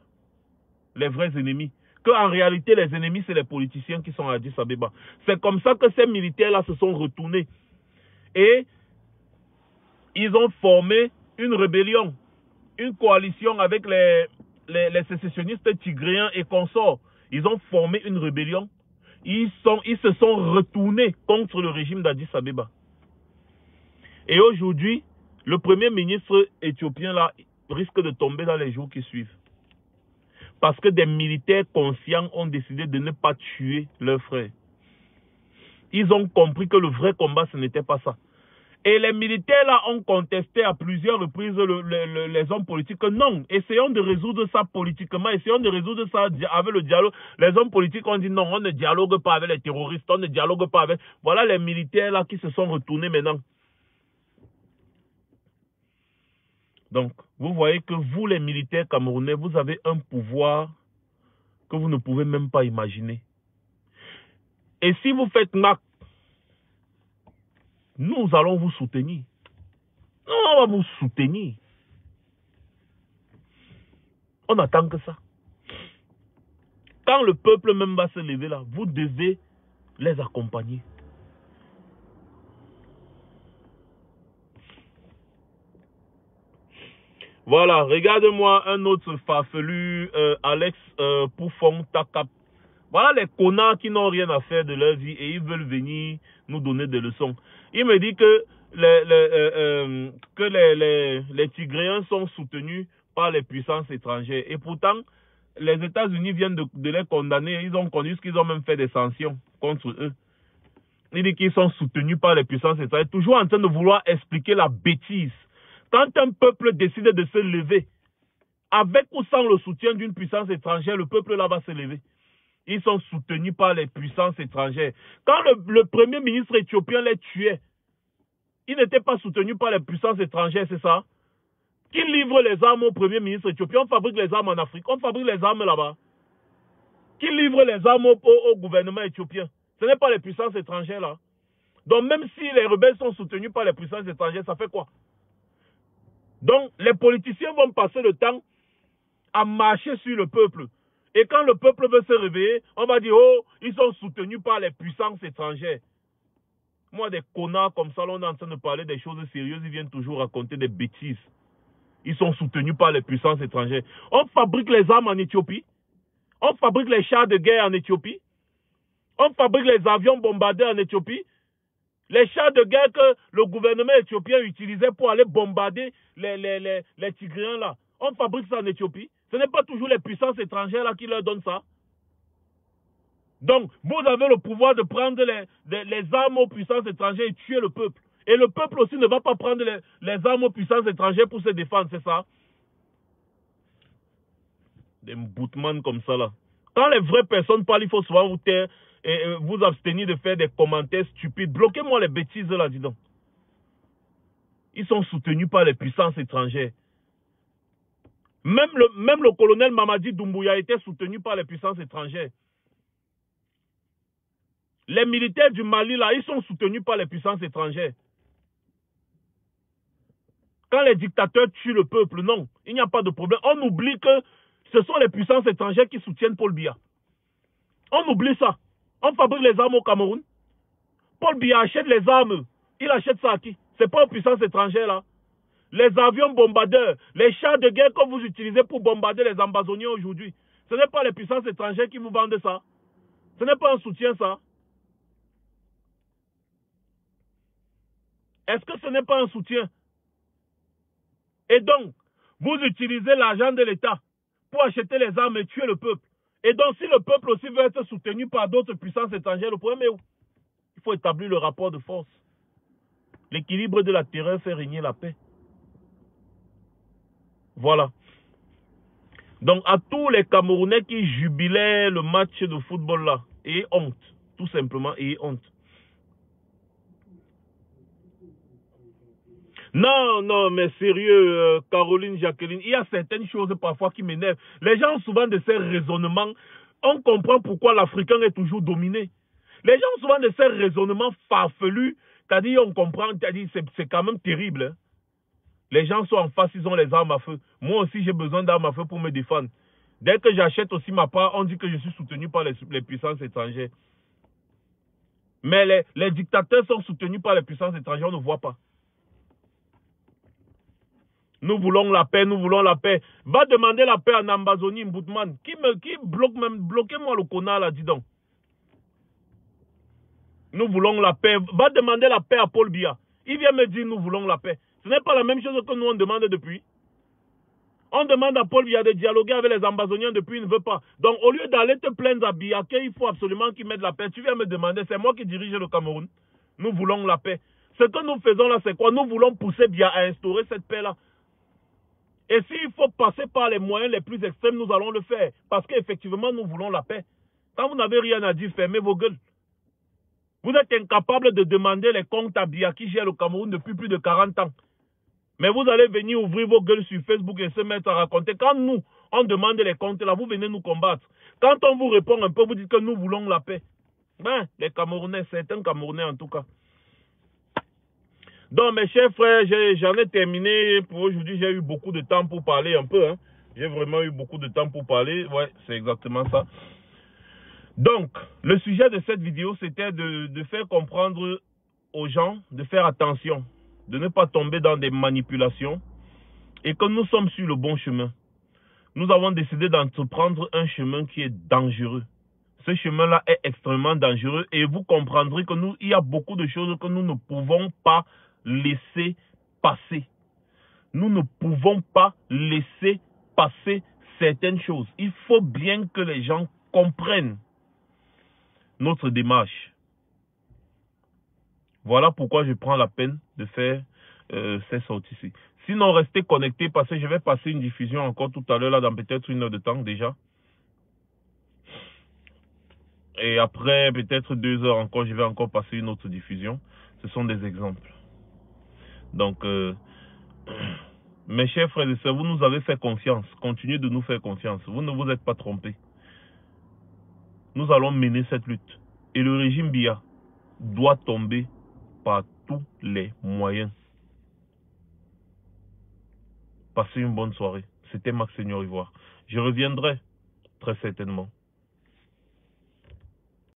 les vrais ennemis. Qu'en réalité, les ennemis, c'est les politiciens qui sont à Addis Abeba. C'est comme ça que ces militaires-là se sont retournés. Et ils ont formé une rébellion, une coalition avec les sécessionnistes tigréens et consorts. Ils ont formé une rébellion. Ils se sont retournés contre le régime d'Addis Abeba. Et aujourd'hui, le premier ministre éthiopien là risque de tomber dans les jours qui suivent. Parce que des militaires conscients ont décidé de ne pas tuer leurs frères. Ils ont compris que le vrai combat, ce n'était pas ça. Et les militaires là ont contesté à plusieurs reprises les hommes politiques que non, essayons de résoudre ça politiquement, essayons de résoudre ça avec le dialogue. Les hommes politiques ont dit non, on ne dialogue pas avec les terroristes, on ne dialogue pas avec... Voilà les militaires là qui se sont retournés maintenant. Donc, vous voyez que vous les militaires camerounais, vous avez un pouvoir que vous ne pouvez même pas imaginer. Et si vous faites NAC, nous allons vous soutenir. On va vous soutenir. On attend que ça. Quand le peuple même va se lever là, vous devez les accompagner. Voilà, regarde-moi un autre farfelu, Alex Poufong Takap. Voilà les connards qui n'ont rien à faire de leur vie et ils veulent venir nous donner des leçons. Il me dit que les Tigréens sont soutenus par les puissances étrangères. Et pourtant, les États-Unis viennent de les condamner. Ils ont connu ce qu'ils ont même fait des sanctions contre eux. Il dit qu'ils sont soutenus par les puissances étrangères. Toujours en train de vouloir expliquer la bêtise. Quand un peuple décide de se lever, avec ou sans le soutien d'une puissance étrangère, le peuple là va se lever. Ils sont soutenus par les puissances étrangères. Quand le premier ministre éthiopien les tuait, il n'était pas soutenu par les puissances étrangères, c'est ça? Qui livre les armes au premier ministre éthiopien? On fabrique les armes en Afrique, on fabrique les armes là-bas. Qui livre les armes au gouvernement éthiopien? Ce n'est pas les puissances étrangères là. Donc même si les rebelles sont soutenus par les puissances étrangères, ça fait quoi? Donc les politiciens vont passer le temps à marcher sur le peuple. Et quand le peuple veut se réveiller, on va dire, oh, ils sont soutenus par les puissances étrangères. Moi, des connards comme ça, là, on est en train de parler des choses sérieuses, ils viennent toujours raconter des bêtises. Ils sont soutenus par les puissances étrangères. On fabrique les armes en Éthiopie. On fabrique les chars de guerre en Éthiopie. On fabrique les avions bombardés en Éthiopie. Les chars de guerre que le gouvernement éthiopien utilisait pour aller bombarder les Tigréens là. On fabrique ça en Éthiopie. Ce n'est pas toujours les puissances étrangères là qui leur donnent ça. Donc, vous avez le pouvoir de prendre les armes aux puissances étrangères et tuer le peuple. Et le peuple aussi ne va pas prendre les armes aux puissances étrangères pour se défendre, c'est ça? Des boutmans comme ça là. Quand les vraies personnes parlent, il faut souvent vous taire et vous abstenir de faire des commentaires stupides. Bloquez-moi les bêtises là, dis donc. Ils sont soutenus par les puissances étrangères. Même le colonel Mamadi Doumbouya était soutenu par les puissances étrangères. Les militaires du Mali, là, ils sont soutenus par les puissances étrangères. Quand les dictateurs tuent le peuple, non, il n'y a pas de problème. On oublie que ce sont les puissances étrangères qui soutiennent Paul Biya. On oublie ça. On fabrique les armes au Cameroun. Paul Biya achète les armes. Il achète ça à qui? Ce n'est pas aux puissances étrangères, là. Les avions bombardeurs, les chars de guerre que vous utilisez pour bombarder les Ambazoniens aujourd'hui, ce n'est pas les puissances étrangères qui vous vendent ça. Ce n'est pas un soutien, ça. Est-ce que ce n'est pas un soutien? Et donc, vous utilisez l'argent de l'État pour acheter les armes et tuer le peuple. Et donc, si le peuple aussi veut être soutenu par d'autres puissances étrangères, le problème est où? Il faut établir le rapport de force. L'équilibre de la terreur fait régner la paix. Voilà. Donc, à tous les Camerounais qui jubilaient le match de football là, ayez honte. Tout simplement, ayez honte. Non, mais sérieux, Caroline, Jacqueline, il y a certaines choses parfois qui m'énervent. Les gens ont souvent de ces raisonnements. On comprend pourquoi l'Africain est toujours dominé. Les gens ont souvent de ces raisonnements farfelus. C'est-à-dire, on comprend, c'est quand même terrible. Hein? Les gens sont en face, ils ont les armes à feu. Moi aussi, j'ai besoin d'armes à feu pour me défendre. Dès que j'achète aussi ma part, on dit que je suis soutenu par les puissances étrangères. Mais les dictateurs sont soutenus par les puissances étrangères, on ne voit pas. Nous voulons la paix, nous voulons la paix. Va demander la paix en Ambazonie, Mboutman. Qui bloque même, bloquez-moi le connard là, dis donc. Nous voulons la paix. Va demander la paix à Paul Biya. Il vient me dire nous voulons la paix. Ce n'est pas la même chose que nous on demande depuis. On demande à Paul Biya de dialoguer avec les Ambazoniens depuis, il ne veut pas. Donc au lieu d'aller te plaindre à Biya qu'il faut absolument qu'il mette la paix, tu viens me demander, c'est moi qui dirige le Cameroun. Nous voulons la paix. Ce que nous faisons là, c'est quoi? Nous voulons pousser Biya à instaurer cette paix-là. Et s'il faut passer par les moyens les plus extrêmes, nous allons le faire. Parce qu'effectivement, nous voulons la paix. Quand vous n'avez rien à dire, fermez vos gueules. Vous êtes incapable de demander les comptes à Biya qui gère le Cameroun depuis plus de 40 ans. Mais vous allez venir ouvrir vos gueules sur Facebook et se mettre à raconter. Quand nous, on demande les comptes là, vous venez nous combattre. Quand on vous répond un peu, vous dites que nous voulons la paix. Ben, les Camerounais, certains Camerounais en tout cas. Donc, mes chers frères, j'en ai terminé pour aujourd'hui. J'ai eu beaucoup de temps pour parler un peu. Hein. J'ai vraiment eu beaucoup de temps pour parler. Ouais, c'est exactement ça. Donc, le sujet de cette vidéo, c'était de faire comprendre aux gens, de faire attention, de ne pas tomber dans des manipulations et que nous sommes sur le bon chemin. Nous avons décidé d'entreprendre un chemin qui est dangereux. Ce chemin-là est extrêmement dangereux et vous comprendrez que il y a beaucoup de choses que nous ne pouvons pas laisser passer. Nous ne pouvons pas laisser passer certaines choses. Il faut bien que les gens comprennent notre démarche. Voilà pourquoi je prends la peine de faire ces sorties-ci. Sinon, restez connectés parce que je vais passer une diffusion encore tout à l'heure, là, dans peut-être 1 heure de temps déjà. Et après, peut-être 2 heures encore, je vais encore passer une autre diffusion. Ce sont des exemples. Donc, mes chers frères et sœurs, vous nous avez fait confiance. Continuez de nous faire confiance. Vous ne vous êtes pas trompés. Nous allons mener cette lutte. Et le régime Biya doit tomber par tous les moyens. Passez une bonne soirée. C'était Max Seigneur Ivoire. Je reviendrai très certainement.